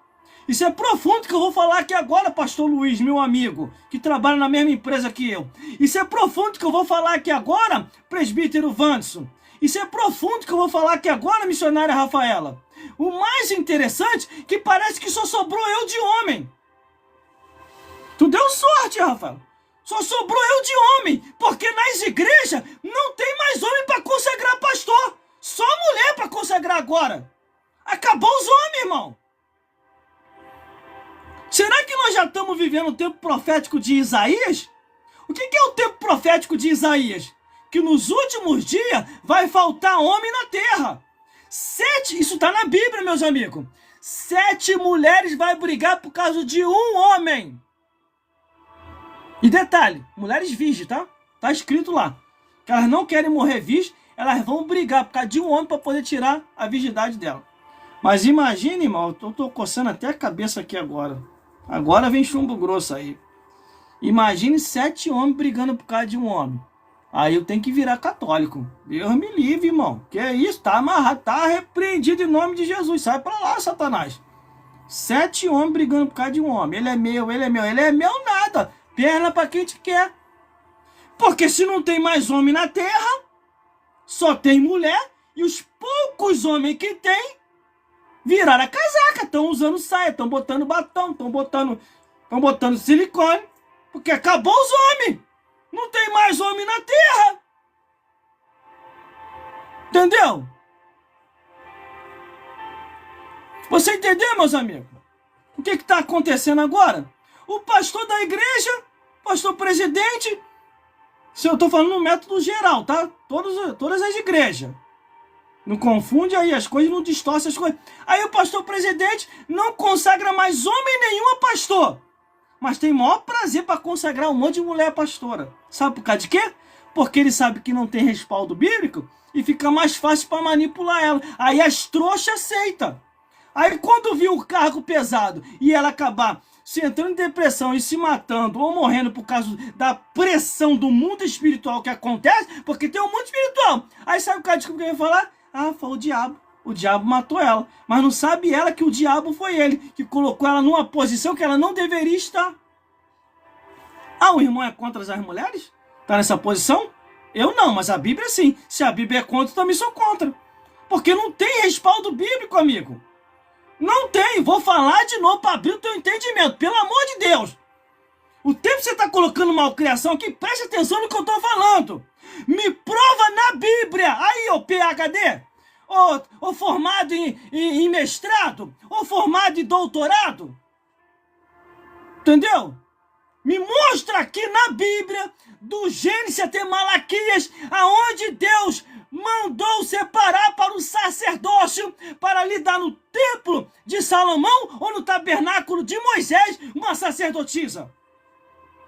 A: Isso é profundo que eu vou falar aqui agora, pastor Luiz, meu amigo, que trabalha na mesma empresa que eu. Isso é profundo que eu vou falar aqui agora, presbítero Wanderson. Isso é profundo que eu vou falar aqui agora, missionária Rafaela. O mais interessante é que parece que só sobrou eu de homem. Tu deu sorte, Rafael. Só sobrou eu de homem, porque nas igrejas não tem mais homem para consagrar pastor. Só mulher para consagrar agora. Acabou os homens, irmão. Será que nós já estamos vivendo o tempo profético de Isaías? O que é o tempo profético de Isaías? Que nos últimos dias vai faltar homem na terra. 7, isso está na Bíblia, meus amigos. 7 mulheres vai brigar por causa de um homem. E detalhe, mulheres virgens, tá? Tá escrito lá. Que elas não querem morrer virgens, elas vão brigar por causa de um homem para poder tirar a virgindade dela. Mas imagine, irmão, eu tô coçando até a cabeça aqui agora. Agora vem chumbo grosso aí. Imagine 7 homens brigando por causa de um homem. Aí eu tenho que virar católico. Deus me livre, irmão. Que é isso? Tá amarrado, tá repreendido em nome de Jesus. Sai pra lá, Satanás. 7 homens brigando por causa de um homem. Ele é meu, ele é meu. Ele é meu nada. Perna pra quem te quer. Porque se não tem mais homem na terra, só tem mulher. E os poucos homens que tem, viraram a casaca. Estão usando saia, estão botando batom, estão botando silicone. Porque acabou os homens. Não tem mais homem na terra. Entendeu? Você entendeu, meus amigos? O que está acontecendo agora? O pastor da igreja, pastor presidente, se eu estou falando no método geral, tá? Todas as igrejas. Não confunde aí as coisas, não distorce as coisas. Aí o pastor presidente não consagra mais homem nenhum a pastor. Mas tem maior prazer para consagrar um monte de mulher pastora. Sabe por causa de quê? Porque ele sabe que não tem respaldo bíblico e fica mais fácil para manipular ela. Aí as trouxas aceitam. Aí quando viu o cargo pesado e ela acabar se entrando em depressão e se matando ou morrendo por causa da pressão do mundo espiritual que acontece, porque tem um mundo espiritual. Aí sabe o cara que vai falar? Ah, foi o diabo. O diabo matou ela. Mas não sabe ela que o diabo foi ele, que colocou ela numa posição que ela não deveria estar. Ah, o irmão é contra as mulheres? Está nessa posição? Eu não, mas a Bíblia sim. Se a Bíblia é contra, eu também sou contra. Porque não tem respaldo bíblico, amigo. Não tem. Vou falar de novo para abrir o teu entendimento. Pelo amor de Deus. O tempo que você está colocando malcriação aqui, preste atenção no que eu estou falando. Me prova na Bíblia. Aí, ô PhD. Ou formado em mestrado, ou formado em doutorado. Entendeu? Me mostra aqui na Bíblia, do Gênesis até Malaquias, aonde Deus mandou separar para o sacerdócio, para lidar no templo de Salomão ou no tabernáculo de Moisés, uma sacerdotisa.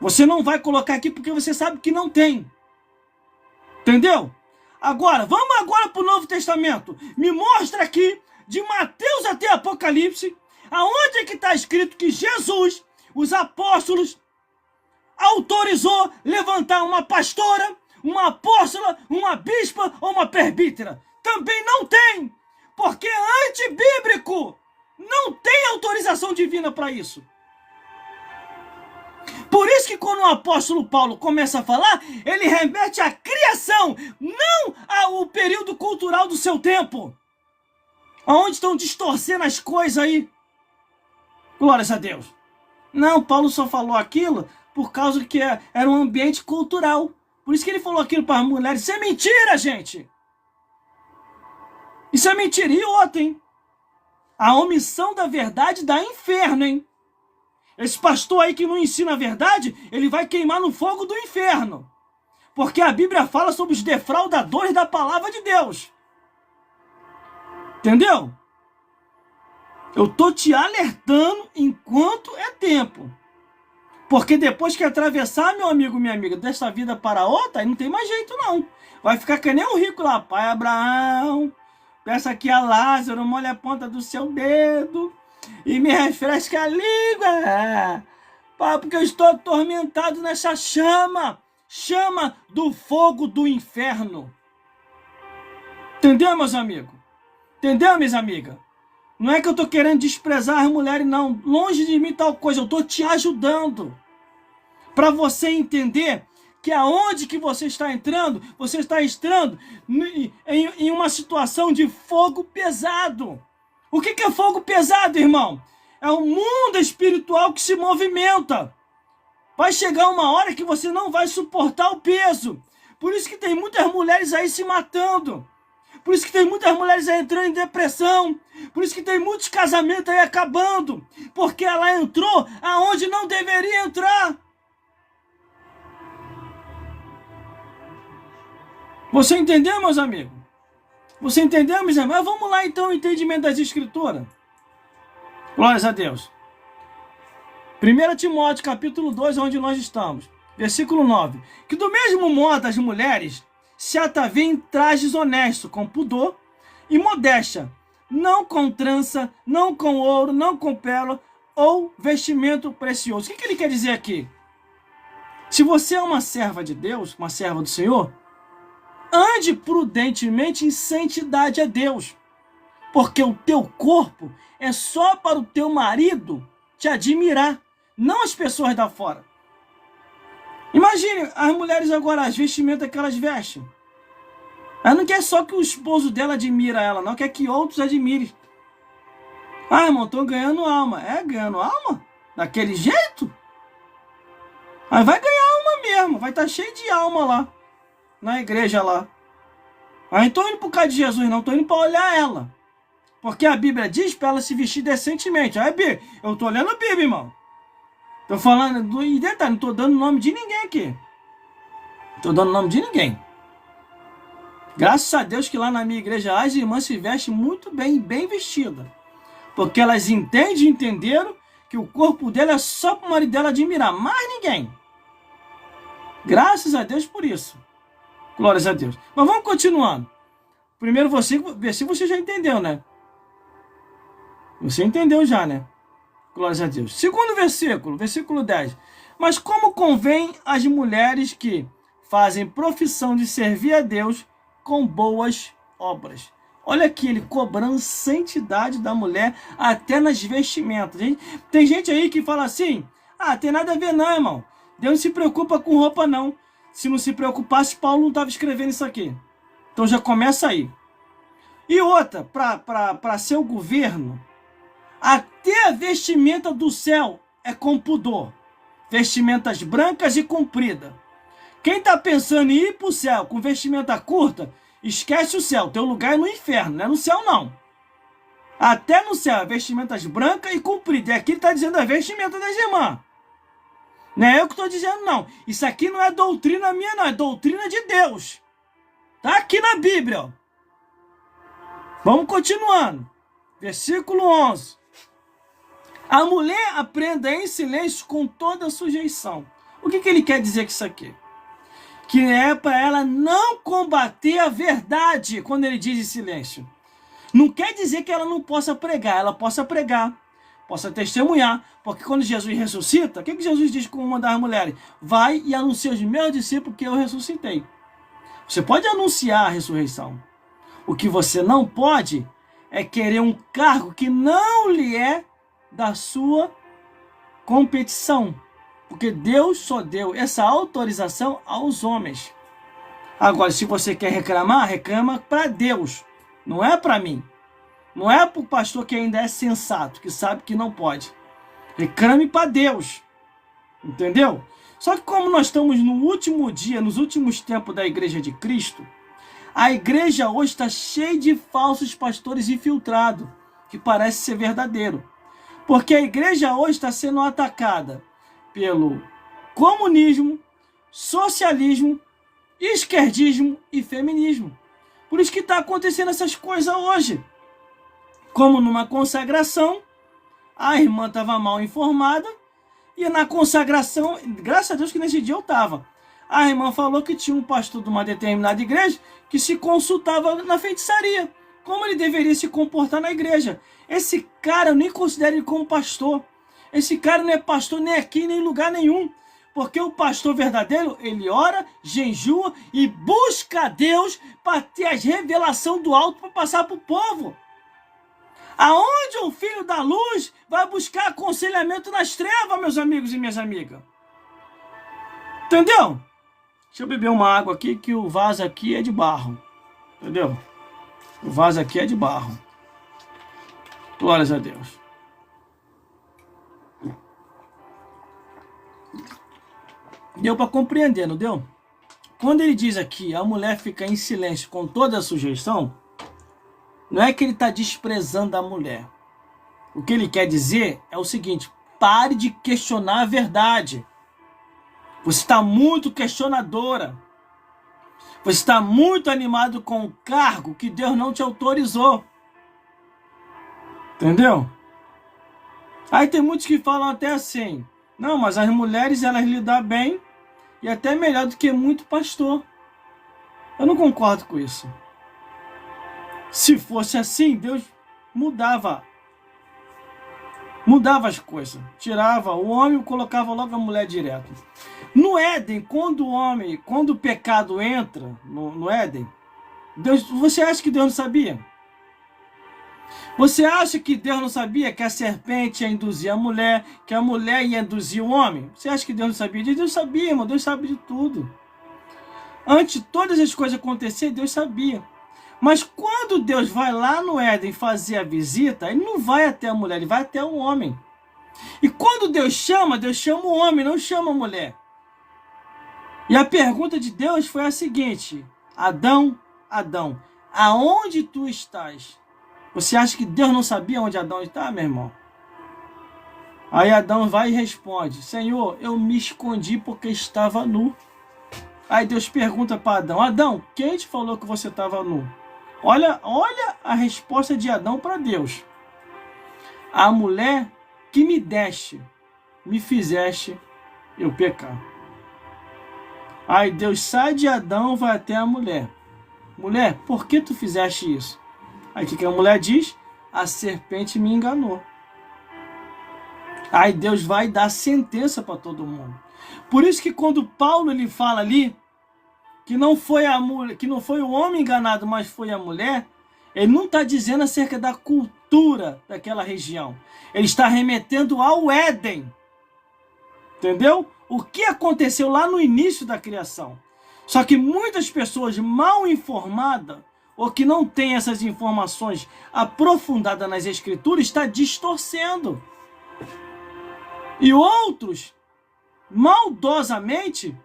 A: Você não vai colocar aqui porque você sabe que não tem. Entendeu? Agora, vamos agora para o Novo Testamento. Me mostra aqui, de Mateus até Apocalipse, aonde é que está escrito que Jesus, os apóstolos, autorizou levantar uma pastora, uma apóstola, uma bispa ou uma presbítera. Também não tem, porque é antibíblico. Não tem autorização divina para isso. Por isso que quando o apóstolo Paulo começa a falar, ele remete à criação, não ao período cultural do seu tempo. Aonde estão distorcendo as coisas aí. Glórias a Deus. Não, Paulo só falou aquilo por causa que era um ambiente cultural. Por isso que ele falou aquilo para as mulheres. Isso é mentira, gente. Isso é mentira. E outra, hein? A omissão da verdade dá inferno, hein? Esse pastor aí que não ensina a verdade, ele vai queimar no fogo do inferno. Porque a Bíblia fala sobre os defraudadores da palavra de Deus. Entendeu? Eu tô te alertando enquanto é tempo. Porque depois que atravessar, meu amigo, minha amiga, desta vida para outra, aí não tem mais jeito não. Vai ficar que nem um rico lá. Pai Abraão, peça aqui a Lázaro, molha a ponta do seu dedo e me refresca a língua. Porque eu estou atormentado nessa chama do fogo do inferno. Entendeu, meus amigos? Entendeu, minhas amigas? Não é que eu estou querendo desprezar as mulheres, não. Longe de mim tal coisa. Eu estou te ajudando. Para você entender que aonde que você está entrando em uma situação de fogo pesado. O que é fogo pesado, irmão? É o mundo espiritual que se movimenta. Vai chegar uma hora que você não vai suportar o peso. Por isso que tem muitas mulheres aí se matando. Por isso que tem muitas mulheres aí entrando em depressão. Por isso que tem muitos casamentos aí acabando. Porque ela entrou aonde não deveria entrar. Você entendeu, meus amigos? Você entendeu, meus irmãos? Vamos lá então, o entendimento das Escrituras. Glórias a Deus. 1 Timóteo, capítulo 2, onde nós estamos. Versículo 9. Que do mesmo modo as mulheres se ataviem em trajes honestos, com pudor e modéstia, não com trança, não com ouro, não com pérola ou vestimento precioso. O que ele quer dizer aqui? Se você é uma serva de Deus, uma serva do Senhor, ande prudentemente em santidade a Deus, porque o teu corpo é só para o teu marido te admirar, não as pessoas da fora. Imagine as mulheres agora, as vestimentas que elas vestem. Ela não quer só que o esposo dela admira ela, não quer que outros admirem. Ah, irmão, tô ganhando alma. É, ganhando alma? Daquele jeito? Mas vai ganhar alma mesmo, vai estar cheio de alma lá, na igreja lá. Ah, não tô indo por causa de Jesus, não, tô indo para olhar ela. Porque a Bíblia diz para ela se vestir decentemente. Aí, eu tô olhando a Bíblia, irmão. Tô falando, e detalhe, não tô dando nome de ninguém aqui. Não tô dando nome de ninguém. Graças a Deus que lá na minha igreja as irmãs se vestem muito bem, bem vestidas. Porque elas entendem e entenderam que o corpo dela é só para o marido dela admirar, mais ninguém. Graças a Deus por isso. Glórias a Deus. Mas vamos continuando. Primeiro versículo você já entendeu, né? Você entendeu já, né? Glórias a Deus. Segundo versículo, versículo 10. Mas como convém às mulheres que fazem profissão de servir a Deus com boas obras. Olha aqui, ele cobrando santidade da mulher até nas vestimentas. Tem gente aí que fala assim, tem nada a ver não, irmão. Deus não se preocupa com roupa não. Se não se preocupasse, Paulo não estava escrevendo isso aqui. Então já começa aí. E outra, para ser o governo, até a vestimenta do céu é com pudor. Vestimentas brancas e compridas. Quem está pensando em ir para o céu com vestimenta curta, esquece o céu. Teu lugar é no inferno, não é no céu não. Até no céu, vestimentas brancas e compridas. E aqui está dizendo a vestimenta das irmãs. Não é eu que estou dizendo não. Isso aqui não é doutrina minha não, é doutrina de Deus. Está aqui na Bíblia. Ó. Vamos continuando. Versículo 11. A mulher aprenda em silêncio com toda sujeição. O que ele quer dizer com isso aqui? Que é para ela não combater a verdade quando ele diz em silêncio. Não quer dizer que ela não possa pregar. Ela possa pregar, possa testemunhar. Porque quando Jesus ressuscita, o que Jesus diz com uma das mulheres? Vai e anuncia aos meus discípulos que eu ressuscitei. Você pode anunciar a ressurreição. O que você não pode é querer um cargo que não lhe é da sua competição. Porque Deus só deu essa autorização aos homens. Agora, se você quer reclamar, reclama para Deus. Não é para mim. Não é para o pastor que ainda é sensato, que sabe que não pode. Reclame para Deus. Entendeu? Só que como nós estamos no último dia, nos últimos tempos da Igreja de Cristo, a igreja hoje está cheia de falsos pastores infiltrados, que parece ser verdadeiro. Porque a igreja hoje está sendo atacada pelo comunismo, socialismo, esquerdismo e feminismo. Por isso que está acontecendo essas coisas hoje. Como numa consagração, a irmã estava mal informada, e na consagração, graças a Deus que nesse dia eu estava, a irmã falou que tinha um pastor de uma determinada igreja que se consultava na feitiçaria, como ele deveria se comportar na igreja. Esse cara, eu nem considero ele como pastor. Esse cara não é pastor nem aqui, nem em lugar nenhum. Porque o pastor verdadeiro, ele ora, jejua e busca a Deus para ter as revelações do alto para passar para o povo. Aonde o filho da luz vai buscar aconselhamento nas trevas, meus amigos e minhas amigas? Entendeu? Deixa eu beber uma água aqui, que o vaso aqui é de barro. Entendeu? O vaso aqui é de barro. Glórias a Deus. Deu para compreender, não deu? Quando ele diz aqui, a mulher fica em silêncio com toda a sujeição, não é que ele está desprezando a mulher. O que ele quer dizer é o seguinte: pare de questionar a verdade. Você está muito questionadora. Você está muito animado com o cargo que Deus não te autorizou. Entendeu? Aí tem muitos que falam até assim: não, mas as mulheres elas lidam bem e até melhor do que muito pastor. Eu não concordo com isso. Se fosse assim, Deus mudava as coisas. Tirava o homem e colocava logo a mulher direto. No Éden, quando o pecado entra no Éden, você acha que Deus não sabia? Você acha que Deus não sabia que a serpente ia induzir a mulher, que a mulher ia induzir o homem? Você acha que Deus não sabia disso? Deus sabia, irmão. Deus sabe de tudo. Antes de todas as coisas acontecerem, Deus sabia. Mas quando Deus vai lá no Éden fazer a visita, ele não vai até a mulher, ele vai até o homem. E quando Deus chama o homem, não chama a mulher. E a pergunta de Deus foi a seguinte: Adão, Adão, aonde tu estás? Você acha que Deus não sabia onde Adão está, meu irmão? Aí Adão vai e responde: Senhor, eu me escondi porque estava nu. Aí Deus pergunta para Adão: Adão, quem te falou que você estava nu? Olha a resposta de Adão para Deus: a mulher que me deste, me fizeste eu pecar. Aí Deus sai de Adão, vai até a mulher. Mulher, por que tu fizeste isso? Aí o que a mulher diz? A serpente me enganou. Aí Deus vai dar sentença para todo mundo. Por isso que quando Paulo ele fala ali que não foi o homem enganado, mas foi a mulher, ele não está dizendo acerca da cultura daquela região. Ele está remetendo ao Éden. Entendeu? O que aconteceu lá no início da criação. Só que muitas pessoas mal informadas, ou que não têm essas informações aprofundadas nas escrituras, está distorcendo. E outros, maldosamente,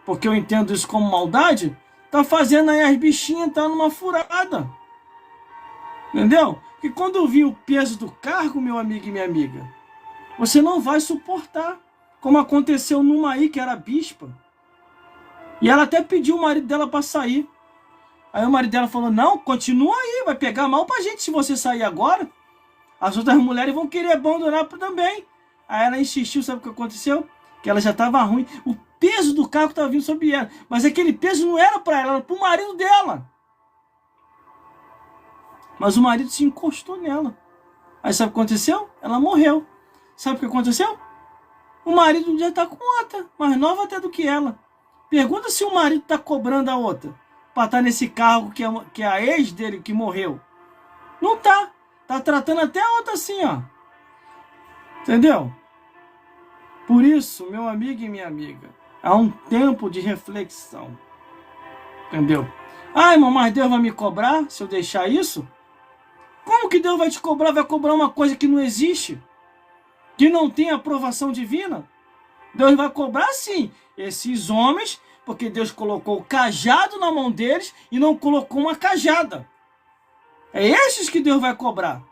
A: porque eu entendo isso como maldade, tá fazendo aí as bichinhas entrar numa furada. Entendeu? Porque quando eu vi o peso do cargo, meu amigo e minha amiga, você não vai suportar. Como aconteceu numa aí que era bispa. E ela até pediu o marido dela para sair. Aí o marido dela falou: não, continua aí, vai pegar mal pra gente se você sair agora. As outras mulheres vão querer abandonar também. Aí ela insistiu, sabe o que aconteceu? Que ela já estava ruim. O peso do cargo estava vindo sobre ela. Mas aquele peso não era para ela, era para o marido dela. Mas o marido se encostou nela. Aí sabe o que aconteceu? Ela morreu. Sabe o que aconteceu? O marido já está com outra, mais nova até do que ela. Pergunta se o marido está cobrando a outra para estar nesse cargo que é a ex dele que morreu. Não tá. Tá tratando até a outra assim, ó. Entendeu? Por isso, meu amigo e minha amiga, há um tempo de reflexão. Entendeu? Ah, irmão, mas Deus vai me cobrar se eu deixar isso? Como que Deus vai te cobrar? Vai cobrar uma coisa que não existe? Que não tem aprovação divina? Deus vai cobrar sim esses homens, porque Deus colocou o cajado na mão deles e não colocou uma cajada. É esses que Deus vai cobrar.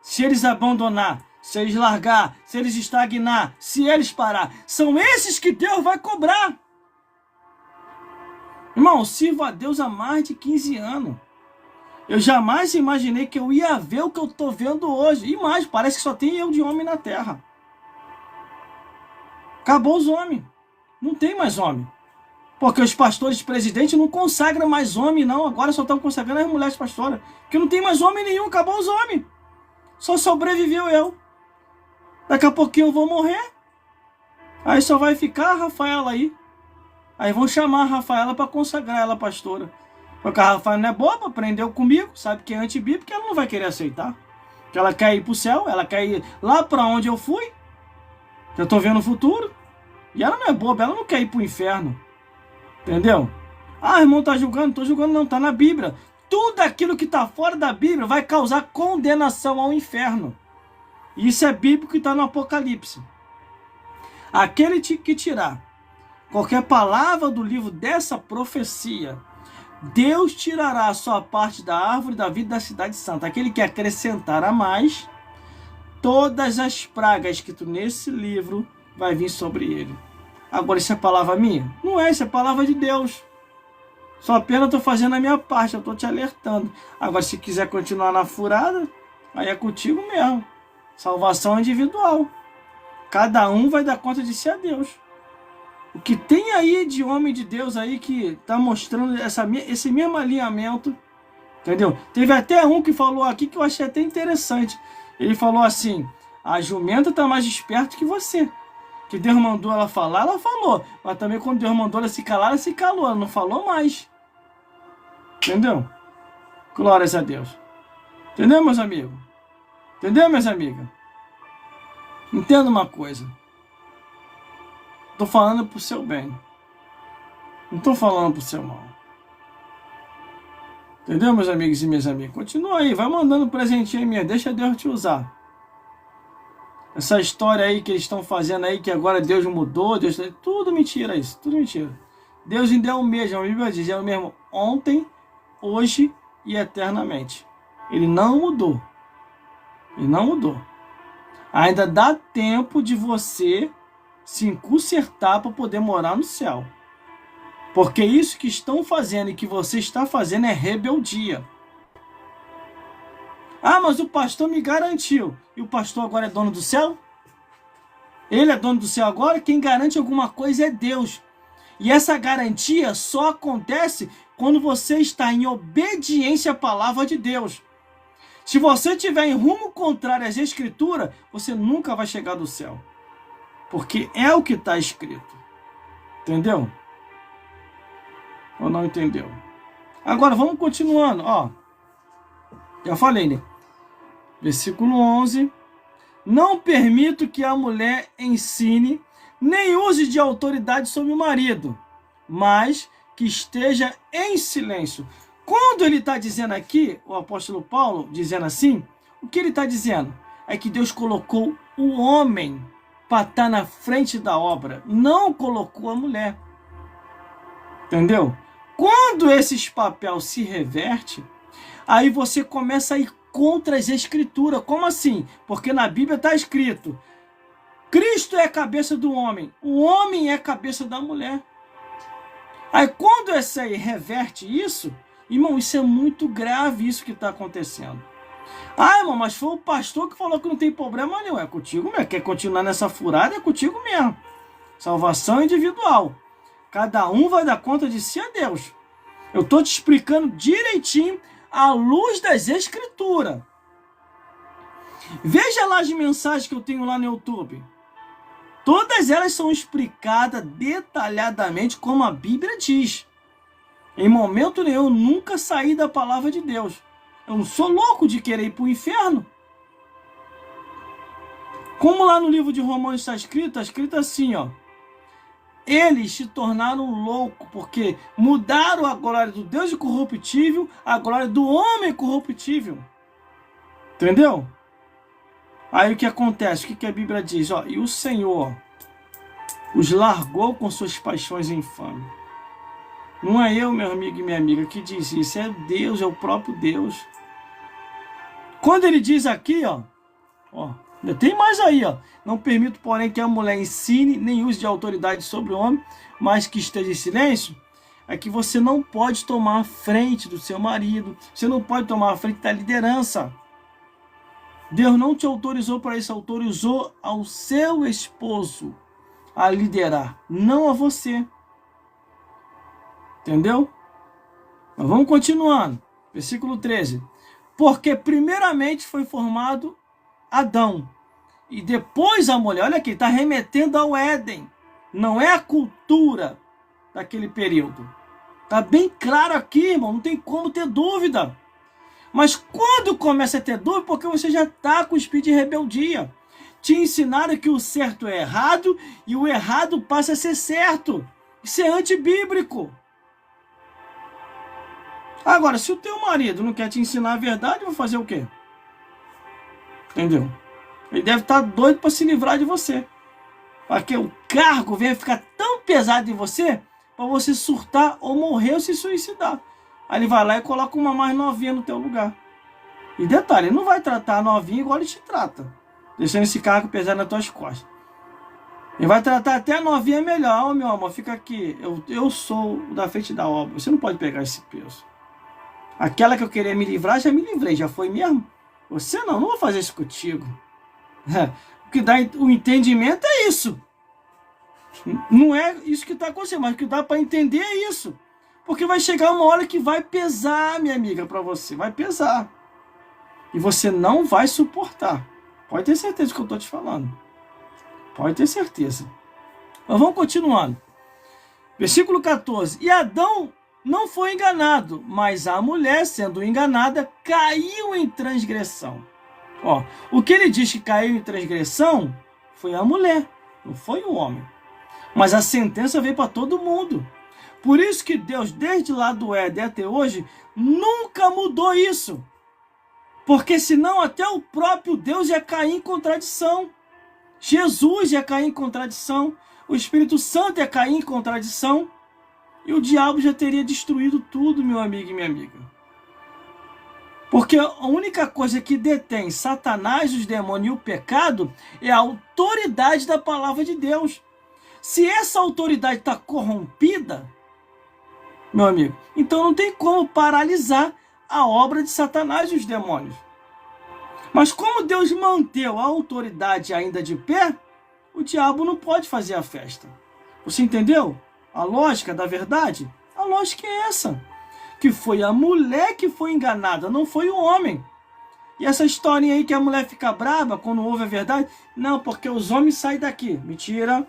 A: Se eles abandonar, se eles largar, se eles estagnar, se eles parar, são esses que Deus vai cobrar. Irmão, eu sirvo a Deus há mais de 15 anos. Eu jamais imaginei que eu ia ver o que eu estou vendo hoje. E mais, parece que só tem eu de homem na terra. Acabou os homens. Não tem mais homem. Porque os pastores presidentes não consagram mais homem, não. Agora só estão consagrando as mulheres pastoras. Porque não tem mais homem nenhum, acabou os homens. Só sobreviveu eu. Daqui a pouquinho eu vou morrer. Aí só vai ficar a Rafaela aí. Aí vão chamar a Rafaela para consagrar ela pastora. Porque a Rafaela não é boba, aprendeu comigo, sabe que é antibíblico, ela não vai querer aceitar. Que ela quer ir para o céu, ela quer ir lá para onde eu fui. Eu estou vendo o futuro. E ela não é boba, ela não quer ir para o inferno. Entendeu? Ah, irmão, tá julgando? Não estou julgando não, tá na Bíblia. Tudo aquilo que está fora da Bíblia vai causar condenação ao inferno. Isso é bíblico e está no Apocalipse. Aquele que tirar qualquer palavra do livro dessa profecia, Deus tirará a sua parte da árvore da vida da cidade santa. Aquele que acrescentar a mais, todas as pragas escritas nesse livro vai vir sobre ele. Agora, isso é palavra minha? Não é, isso é palavra de Deus. Só apenas estou fazendo a minha parte, eu estou te alertando. Agora, se quiser continuar na furada, aí é contigo mesmo. Salvação individual. Cada um vai dar conta de si a Deus. O que tem aí de homem de Deus aí que está mostrando esse mesmo alinhamento, entendeu? Teve até um que falou aqui que eu achei até interessante. Ele falou assim: a jumenta está mais esperta que você. Que Deus mandou ela falar, ela falou. Mas também quando Deus mandou ela se calar, ela se calou. Ela não falou mais. Entendeu? Glórias a Deus. Entendeu, meus amigos? Entendeu, minhas amigas? Entenda uma coisa. Estou falando pro seu bem. Não estou falando pro seu mal. Entendeu, meus amigos e minhas amigas? Continua aí, vai mandando presentinho aí mesmo. Deixa Deus te usar. Essa história aí que eles estão fazendo aí, que agora Deus mudou, Deus... tudo mentira isso, tudo mentira. Deus ainda é o mesmo, a Bíblia diz, é o mesmo ontem, hoje e eternamente. Ele não mudou. Ele não mudou. Ainda dá tempo de você se consertar para poder morar no céu. Porque isso que estão fazendo e que você está fazendo é rebeldia. Ah, mas o pastor me garantiu. E o pastor agora é dono do céu? Ele é dono do céu agora? Quem garante alguma coisa é Deus. E essa garantia só acontece quando você está em obediência à palavra de Deus. Se você estiver em rumo contrário às Escrituras, você nunca vai chegar do céu. Porque é o que está escrito. Entendeu? Ou não entendeu? Agora vamos continuando. Ó, já falei, né? Versículo 11. Não permito que a mulher ensine, nem use de autoridade sobre o marido, mas que esteja em silêncio. Quando ele está dizendo aqui, o apóstolo Paulo, dizendo assim, o que ele está dizendo? É que Deus colocou o homem para estar na frente da obra, não colocou a mulher. Entendeu? Quando esses papéis se reverte, aí você começa a ir contra as Escrituras. Como assim? Porque na Bíblia está escrito: Cristo é a cabeça do homem, o homem é a cabeça da mulher. Aí quando esse aí reverte isso, irmão, isso é muito grave, isso que está acontecendo. Ah, irmão, mas foi o pastor que falou que não tem problema nenhum. É contigo mesmo. Quer continuar nessa furada? É contigo mesmo. Salvação individual. Cada um vai dar conta de si a Deus. Eu estou te explicando direitinho à luz das Escrituras. Veja lá as mensagens que eu tenho lá no YouTube. Todas elas são explicadas detalhadamente como a Bíblia diz. Em momento nenhum, eu nunca saí da palavra de Deus. Eu não sou louco de querer ir para o inferno. Como lá no livro de Romanos está escrito assim, ó. Eles se tornaram loucos porque mudaram a glória do Deus incorruptível à glória do homem corruptível. Entendeu? Aí o que acontece? O que a Bíblia diz? Ó, e o Senhor os largou com suas paixões infames. Não é eu, meu amigo e minha amiga, que diz isso. É Deus, é o próprio Deus. Quando ele diz aqui, ó, tem mais aí, ó. Não permito, porém, que a mulher ensine, nem use de autoridade sobre o homem, mas que esteja em silêncio. É que você não pode tomar a frente do seu marido. Você não pode tomar a frente da liderança. Deus não te autorizou para isso. Autorizou ao seu esposo a liderar, não a você. Entendeu? Mas vamos continuando. Versículo 13. Porque primeiramente foi formado Adão. E depois a mulher. Olha aqui, está remetendo ao Éden. Não é a cultura daquele período. Está bem claro aqui, irmão. Não tem como ter dúvida. Mas quando começa a ter dúvida, porque você já está com o espírito de rebeldia. Te ensinaram que o certo é errado e o errado passa a ser certo. Isso é antibíblico. Agora, se o teu marido não quer te ensinar a verdade, vai fazer o quê? Entendeu? Ele deve estar doido para se livrar de você. Para que o cargo venha ficar tão pesado em você, para você surtar ou morrer ou se suicidar. Aí ele vai lá e coloca uma mais novinha no teu lugar. E detalhe, ele não vai tratar a novinha igual ele te trata, deixando esse cargo pesado nas tuas costas. Ele vai tratar até a novinha melhor. Ô, meu amor, fica aqui. Eu sou o da frente da obra. Você não pode pegar esse peso. Aquela que eu queria me livrar, já me livrei. Já foi mesmo. Você não vou fazer isso contigo. O que dá o entendimento é isso. Não é isso que está acontecendo, mas o que dá para entender é isso. Porque vai chegar uma hora que vai pesar, minha amiga, para você. Vai pesar. E você não vai suportar. Pode ter certeza do que eu estou te falando. Pode ter certeza. Mas vamos continuando. Versículo 14. E Adão não foi enganado, mas a mulher, sendo enganada, caiu em transgressão. Ó, o que ele diz que caiu em transgressão foi a mulher, não foi o homem. Mas a sentença veio para todo mundo. Por isso que Deus, desde lá do Éden até hoje, nunca mudou isso. Porque senão até o próprio Deus ia cair em contradição. Jesus ia cair em contradição, o Espírito Santo ia cair em contradição, e o diabo já teria destruído tudo, meu amigo e minha amiga. Porque a única coisa que detém Satanás, os demônios e o pecado é a autoridade da palavra de Deus. Se essa autoridade está corrompida, meu amigo, então não tem como paralisar a obra de Satanás e os demônios. Mas como Deus manteve a autoridade ainda de pé, o diabo não pode fazer a festa. Você entendeu a lógica da verdade? A lógica é essa. Que foi a mulher que foi enganada, não foi o homem. E essa historinha aí que a mulher fica brava quando ouve a verdade, não, porque os homens saem daqui. Mentira.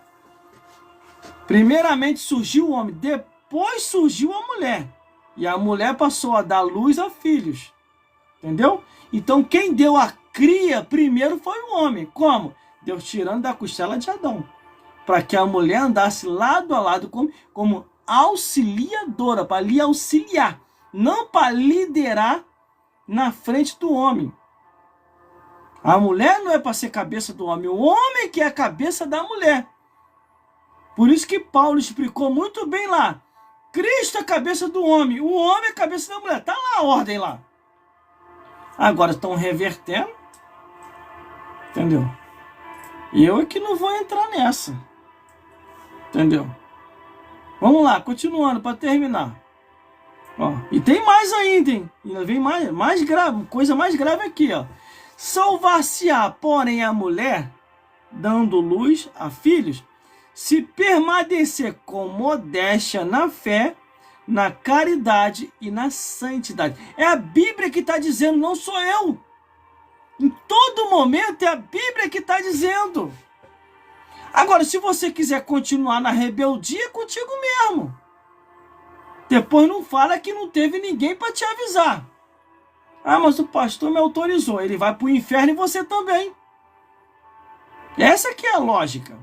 A: Primeiramente surgiu o homem, depois surgiu a mulher. E a mulher passou a dar luz a filhos. Entendeu? Então quem deu a cria primeiro foi o homem. Como? Deus tirando da costela de Adão. Para que a mulher andasse lado a lado como auxiliadora, para lhe auxiliar. Não para liderar na frente do homem. A mulher não é para ser cabeça do homem. O homem que é a cabeça da mulher. Por isso que Paulo explicou muito bem lá. Cristo é a cabeça do homem. O homem é a cabeça da mulher. Está lá a ordem lá. Agora estão revertendo. Entendeu? E eu é que não vou entrar nessa. Entendeu? Vamos lá, continuando para terminar. Ó, e tem mais ainda, hein? Ainda vem mais grave, coisa mais grave aqui, ó. Salvar-se-á, porém, a mulher, dando luz a filhos, se permanecer com modéstia na fé, na caridade e na santidade. É a Bíblia que está dizendo, não sou eu. Em todo momento é a Bíblia que está dizendo. Agora, se você quiser continuar na rebeldia, é contigo mesmo. Depois não fala que não teve ninguém para te avisar. Ah, mas o pastor me autorizou. Ele vai para o inferno e você também. Essa que é a lógica.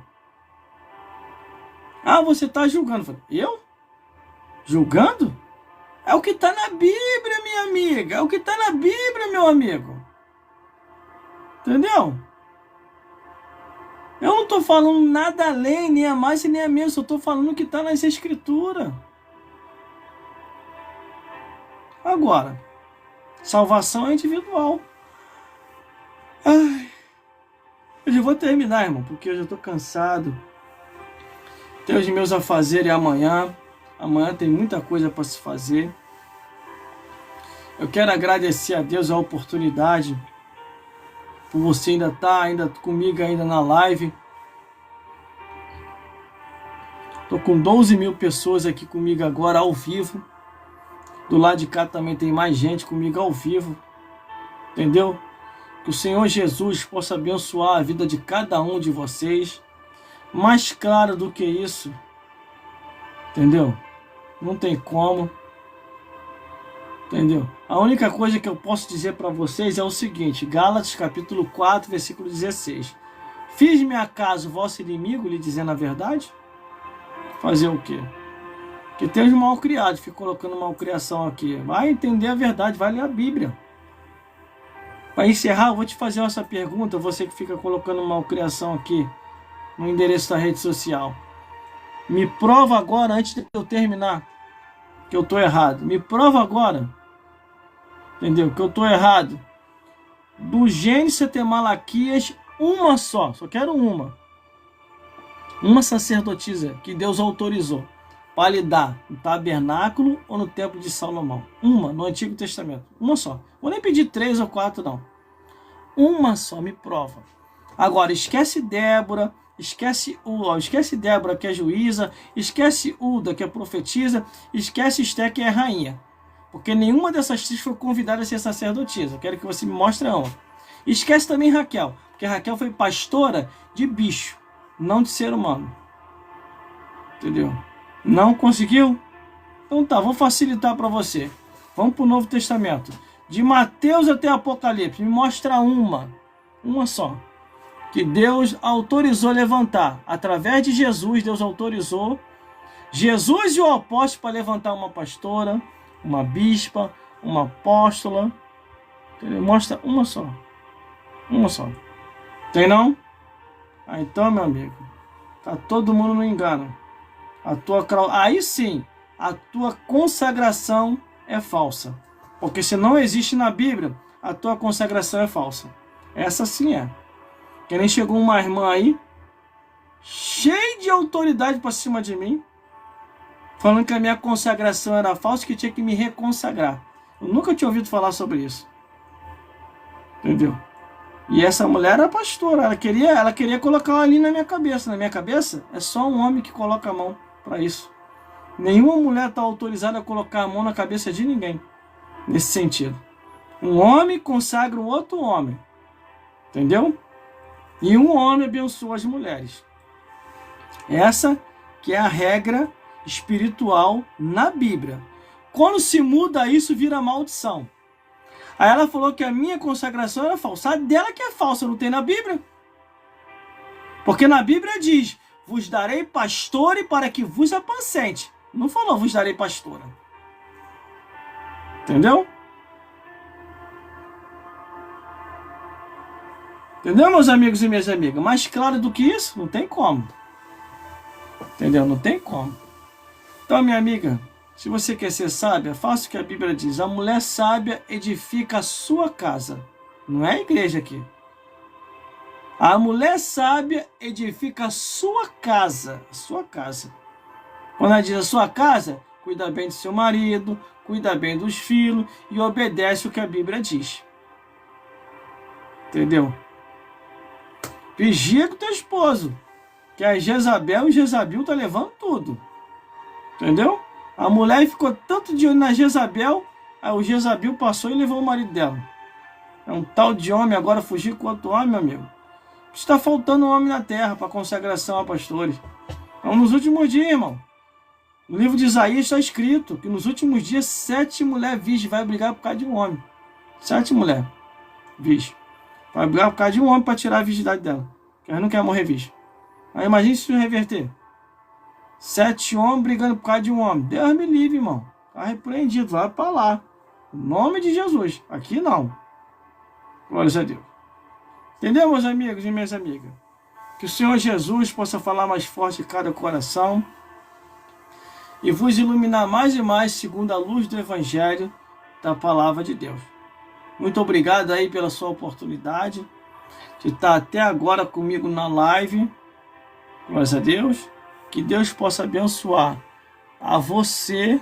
A: Ah, você está julgando. Eu? Julgando? É o que está na Bíblia, minha amiga. É o que está na Bíblia, meu amigo. Entendeu? Eu não estou falando nada além, nem a mais e nem a menos. Eu estou falando o que está nas Escrituras. Agora, salvação é individual. Ai, eu já vou terminar, irmão, porque eu já estou cansado. Tenho os meus afazeres amanhã. Amanhã tem muita coisa para se fazer. Eu quero agradecer a Deus a oportunidade por você ainda estar comigo ainda na live. Estou com 12 mil pessoas aqui comigo agora ao vivo. Do lado de cá também tem mais gente comigo ao vivo. Entendeu? Que o Senhor Jesus possa abençoar a vida de cada um de vocês. Mais claro do que isso. Entendeu? Não tem como. Entendeu? A única coisa que eu posso dizer para vocês é o seguinte. Gálatas capítulo 4, versículo 16. Fiz-me acaso vosso inimigo lhe dizendo a verdade? Fazer o quê? Que tem os malcriados, fica colocando malcriação aqui. Vai entender a verdade, vai ler a Bíblia. Para encerrar, eu vou te fazer essa pergunta, você que fica colocando malcriação aqui. no endereço da rede social. Me prova agora, antes de eu terminar, que eu estou errado. Me prova agora, entendeu? Que eu estou errado. Do Gênesis até Malaquias, uma só quero uma. Uma sacerdotisa que Deus autorizou para lidar no tabernáculo ou no templo de Salomão. Uma, no Antigo Testamento. Uma só. Vou nem pedir 3 ou 4, não. Uma só, me prova. Agora, esquece Débora, esquece Débora, que é juíza, esquece Uda, que é profetisa, esquece Esté, que é rainha. Porque nenhuma dessas três foi convidada a ser sacerdotisa. Eu quero que você me mostre uma. Esquece também Raquel, porque Raquel foi pastora de bicho, não de ser humano. Entendeu? Não conseguiu? Então tá, vou facilitar para você. Vamos para o Novo Testamento. De Mateus até Apocalipse, me mostra uma só, que Deus autorizou levantar. Através de Jesus, Deus autorizou Jesus e o apóstolo para levantar uma pastora, uma bispa, uma apóstola. Entendeu? Mostra uma só. Uma só. Tem não? Ah, então, meu amigo, tá todo mundo no engano. Aí sim, a tua consagração é falsa. Porque se não existe na Bíblia, a tua consagração é falsa. Essa sim é. Que nem chegou uma irmã aí, cheia de autoridade para cima de mim, falando que a minha consagração era falsa, que tinha que me reconsagrar. Eu nunca tinha ouvido falar sobre isso. Entendeu? E essa mulher era pastora, ela queria colocar uma linha na minha cabeça. Na minha cabeça, é só um homem que coloca a mão para isso. Nenhuma mulher está autorizada a colocar a mão na cabeça de ninguém. Nesse sentido. Um homem consagra um outro homem. Entendeu? E um homem abençoa as mulheres. Essa que é a regra espiritual na Bíblia. Quando se muda isso, vira maldição. Aí ela falou que a minha consagração era falsa. A dela que é falsa, não tem na Bíblia. Porque na Bíblia diz: vos darei pastore para que vos apacente. Não falou vos darei pastora. Entendeu? Entendeu, meus amigos e minhas amigas? Mais claro do que isso, não tem como. Entendeu? Não tem como. Então, minha amiga, se você quer ser sábia, faça o que a Bíblia diz. A mulher sábia edifica a sua casa. Não é a igreja aqui. A mulher sábia edifica a sua casa. A sua casa. Quando ela diz a sua casa, cuida bem do seu marido, cuida bem dos filhos e obedece o que a Bíblia diz. Entendeu? Vigia com teu esposo, que a Jezabel e Jezabel tá levando tudo. Entendeu? A mulher ficou tanto de olho na Jezabel, aí o Jezabel passou e levou o marido dela. É um tal de homem agora fugir com outro homem, meu amigo. Está faltando um homem na terra para consagração a pastores. Então, nos últimos dias, irmão, no livro de Isaías está escrito que nos últimos dias 7 mulheres virgens vai brigar por causa de um homem. 7 mulheres virgens. Vai brigar por causa de um homem para tirar a virgindade dela. Porque ela não quer morrer virgem. Aí imagine se isso reverter. 7 homens brigando por causa de um homem. Deus me livre, irmão. Está repreendido. Vai para lá. Em nome de Jesus. Aqui não. Glórias a Deus. Entendeu, meus amigos e minhas amigas? Que o Senhor Jesus possa falar mais forte em cada coração e vos iluminar mais e mais segundo a luz do Evangelho da Palavra de Deus. Muito obrigado aí pela sua oportunidade de estar até agora comigo na live. Glórias a Deus. Que Deus possa abençoar a você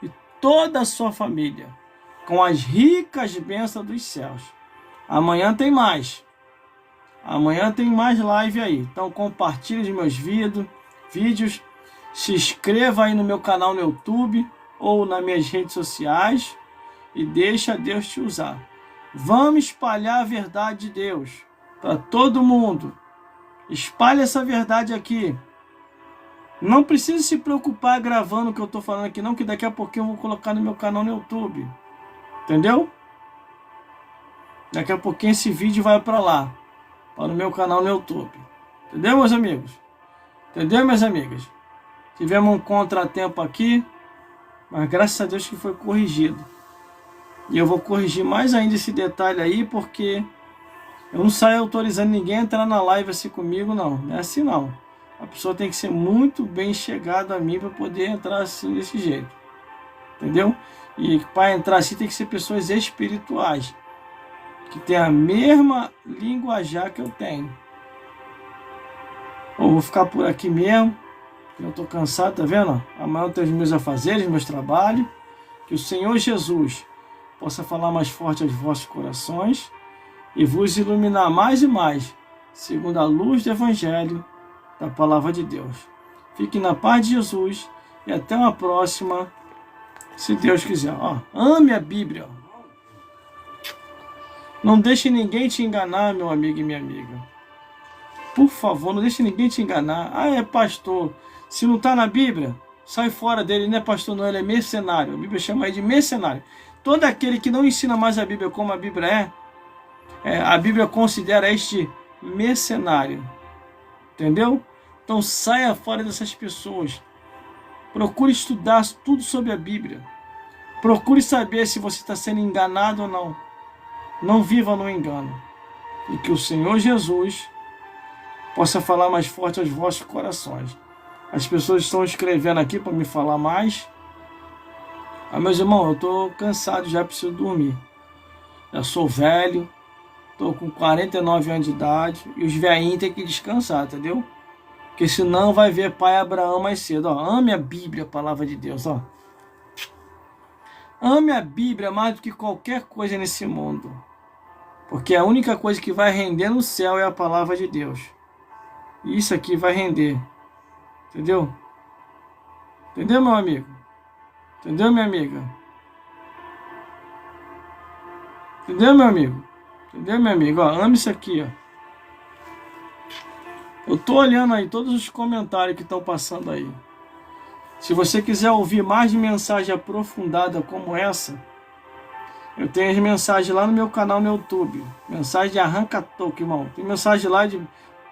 A: e toda a sua família com as ricas bênçãos dos céus. Amanhã tem mais. Amanhã tem mais live aí. Então compartilhe os meus vídeos. Se inscreva aí no meu canal no YouTube ou nas minhas redes sociais e deixa Deus te usar. Vamos espalhar a verdade de Deus para todo mundo. Espalhe essa verdade aqui. Não precisa se preocupar gravando o que eu estou falando aqui não, que daqui a pouquinho eu vou colocar no meu canal no YouTube. Entendeu? Daqui a pouquinho esse vídeo vai para lá, para o meu canal no YouTube. Entendeu, meus amigos? Entendeu, minhas amigas? Tivemos um contratempo aqui, mas graças a Deus que foi corrigido. E eu vou corrigir mais ainda esse detalhe aí, porque Eu não saio autorizando ninguém a entrar na live assim comigo, não. Não é assim, não. A pessoa tem que ser muito bem chegada a mim para poder entrar assim desse jeito. Entendeu? E para entrar assim tem que ser pessoas espirituais, que tem a mesma linguajar que eu tenho. Eu vou ficar por aqui mesmo. Eu estou cansado, tá vendo? Amanhã eu tenho os meus afazeres, meus trabalhos. Que o Senhor Jesus possa falar mais forte aos vossos corações e vos iluminar mais e mais, segundo a luz do Evangelho da Palavra de Deus. Fique na paz de Jesus e até uma próxima, se Deus quiser. Ó, ame a Bíblia. Não deixe ninguém te enganar, meu amigo e minha amiga. Por favor, não deixe ninguém te enganar. Ah, é pastor. Se não está na Bíblia, sai fora dele. Não é pastor, não. Ele é mercenário. A Bíblia chama ele de mercenário. Todo aquele que não ensina mais a Bíblia como a Bíblia a Bíblia considera este mercenário. Entendeu? Então saia fora dessas pessoas. Procure estudar tudo sobre a Bíblia. Procure saber se você está sendo enganado ou não. Não viva no engano. E que o Senhor Jesus possa falar mais forte aos vossos corações. As pessoas estão escrevendo aqui para me falar mais. Ah, meus irmãos, eu estou cansado, já preciso dormir. Já sou velho, estou com 49 anos de idade e os velhinhos têm que descansar, entendeu? Porque senão vai ver pai Abraão mais cedo. Ó, ame a Bíblia, a palavra de Deus. Ó. Ame a Bíblia mais do que qualquer coisa nesse mundo. Porque a única coisa que vai render no céu é a palavra de Deus. Isso aqui vai render. Entendeu? Entendeu, meu amigo? Entendeu, minha amiga? Entendeu, meu amigo? Entendeu, meu amigo? Ó, ame isso aqui, ó. Eu tô olhando aí todos os comentários que estão passando aí. Se você quiser ouvir mais de mensagem aprofundada como essa, eu tenho as mensagens lá no meu canal no YouTube. Mensagem de arranca-toco, irmão. Tem mensagem lá de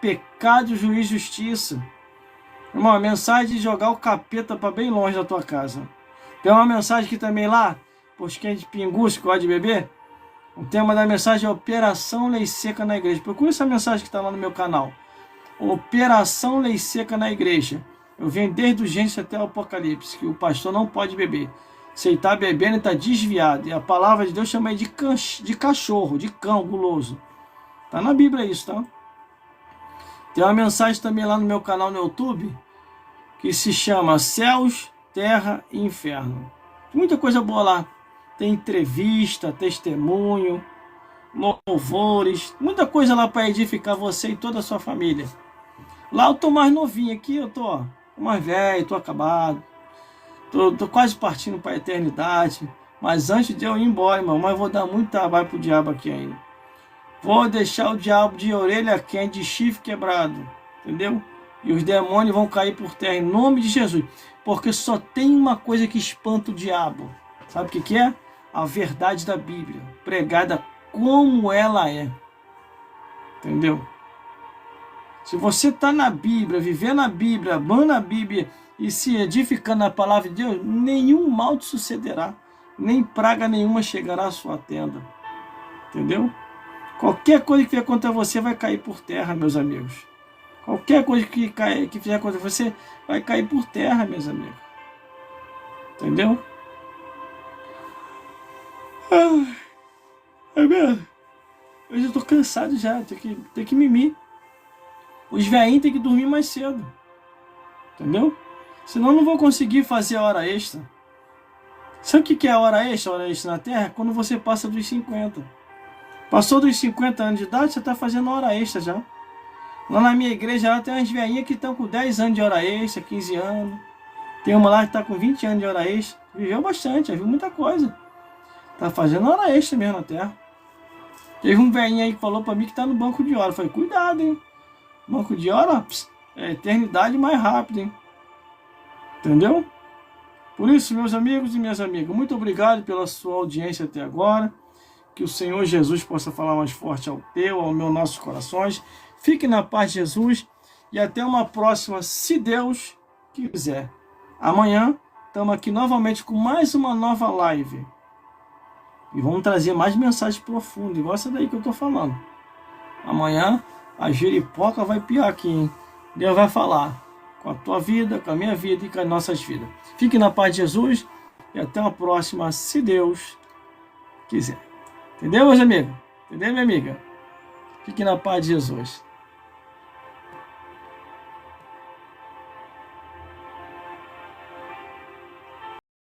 A: pecado, juiz, justiça. Irmão, a mensagem de jogar o capeta para bem longe da tua casa. Tem uma mensagem aqui também lá, posquinha de pingus, que gosta de beber. O tema da mensagem é Operação Lei Seca na Igreja. Procura essa mensagem que está lá no meu canal. Operação Lei Seca na Igreja. Eu venho desde o Gênesis até o Apocalipse, que o pastor não pode beber. Se ele está bebendo, ele está desviado. E a palavra de Deus chama ele de cachorro, de cão guloso. Está na Bíblia isso, tá? Tem uma mensagem também lá no meu canal no YouTube, que se chama Céus, Terra e Inferno. Tem muita coisa boa lá. Tem entrevista, testemunho, louvores, muita coisa lá para edificar você e toda a sua família. Lá eu tô mais novinho, aqui eu tô mais velho, tô acabado. Tô quase partindo para a eternidade. Mas antes de eu ir embora, irmão, mas vou dar muito trabalho pro diabo aqui ainda. Vou deixar o diabo de orelha quente, de chifre quebrado, entendeu? E os demônios vão cair por terra em nome de Jesus. Porque só tem uma coisa que espanta o diabo. Sabe o que é? A verdade da Bíblia, pregada como ela é. Entendeu? Se você está na Bíblia, vivendo a Bíblia, amando a Bíblia e se edificando na palavra de Deus, nenhum mal te sucederá, nem praga nenhuma chegará à sua tenda. Entendeu? Qualquer coisa que vier contra você vai cair por terra, meus amigos. Qualquer coisa que fizer contra você vai cair por terra, meus amigos. Entendeu? É mesmo. Eu já tô cansado já, tem que mimir. Os velhinhos tem que dormir mais cedo. Entendeu? Senão eu não vou conseguir fazer a hora extra. Sabe o que é a hora extra? A hora extra na Terra? Quando você passa dos 50. Passou dos 50 anos de idade, você está fazendo hora extra já. Lá na minha igreja lá tem umas velhinhas que estão com 10 anos de hora extra, 15 anos. Tem uma lá que está com 20 anos de hora extra. Viveu bastante, já viu muita coisa. Tá fazendo hora extra mesmo na Terra. Teve um velhinho aí que falou para mim que tá no banco de hora. Eu falei, cuidado, hein. Banco de hora é eternidade mais rápido, hein. Entendeu? Por isso, meus amigos e minhas amigas, muito obrigado pela sua audiência até agora. Que o Senhor Jesus possa falar mais forte ao teu, ao meu, nossos corações. Fique na paz de Jesus e até uma próxima, se Deus quiser. Amanhã estamos aqui novamente com mais uma nova live. E vamos trazer mais mensagens profundas, igual essa daí que eu estou falando. Amanhã a giripoca vai piar aqui, hein? Deus vai falar com a tua vida, com a minha vida e com as nossas vidas. Fique na paz de Jesus e até a próxima, se Deus quiser. Entendeu, meus amigos? Entendeu, minha amiga? Fique na paz de Jesus.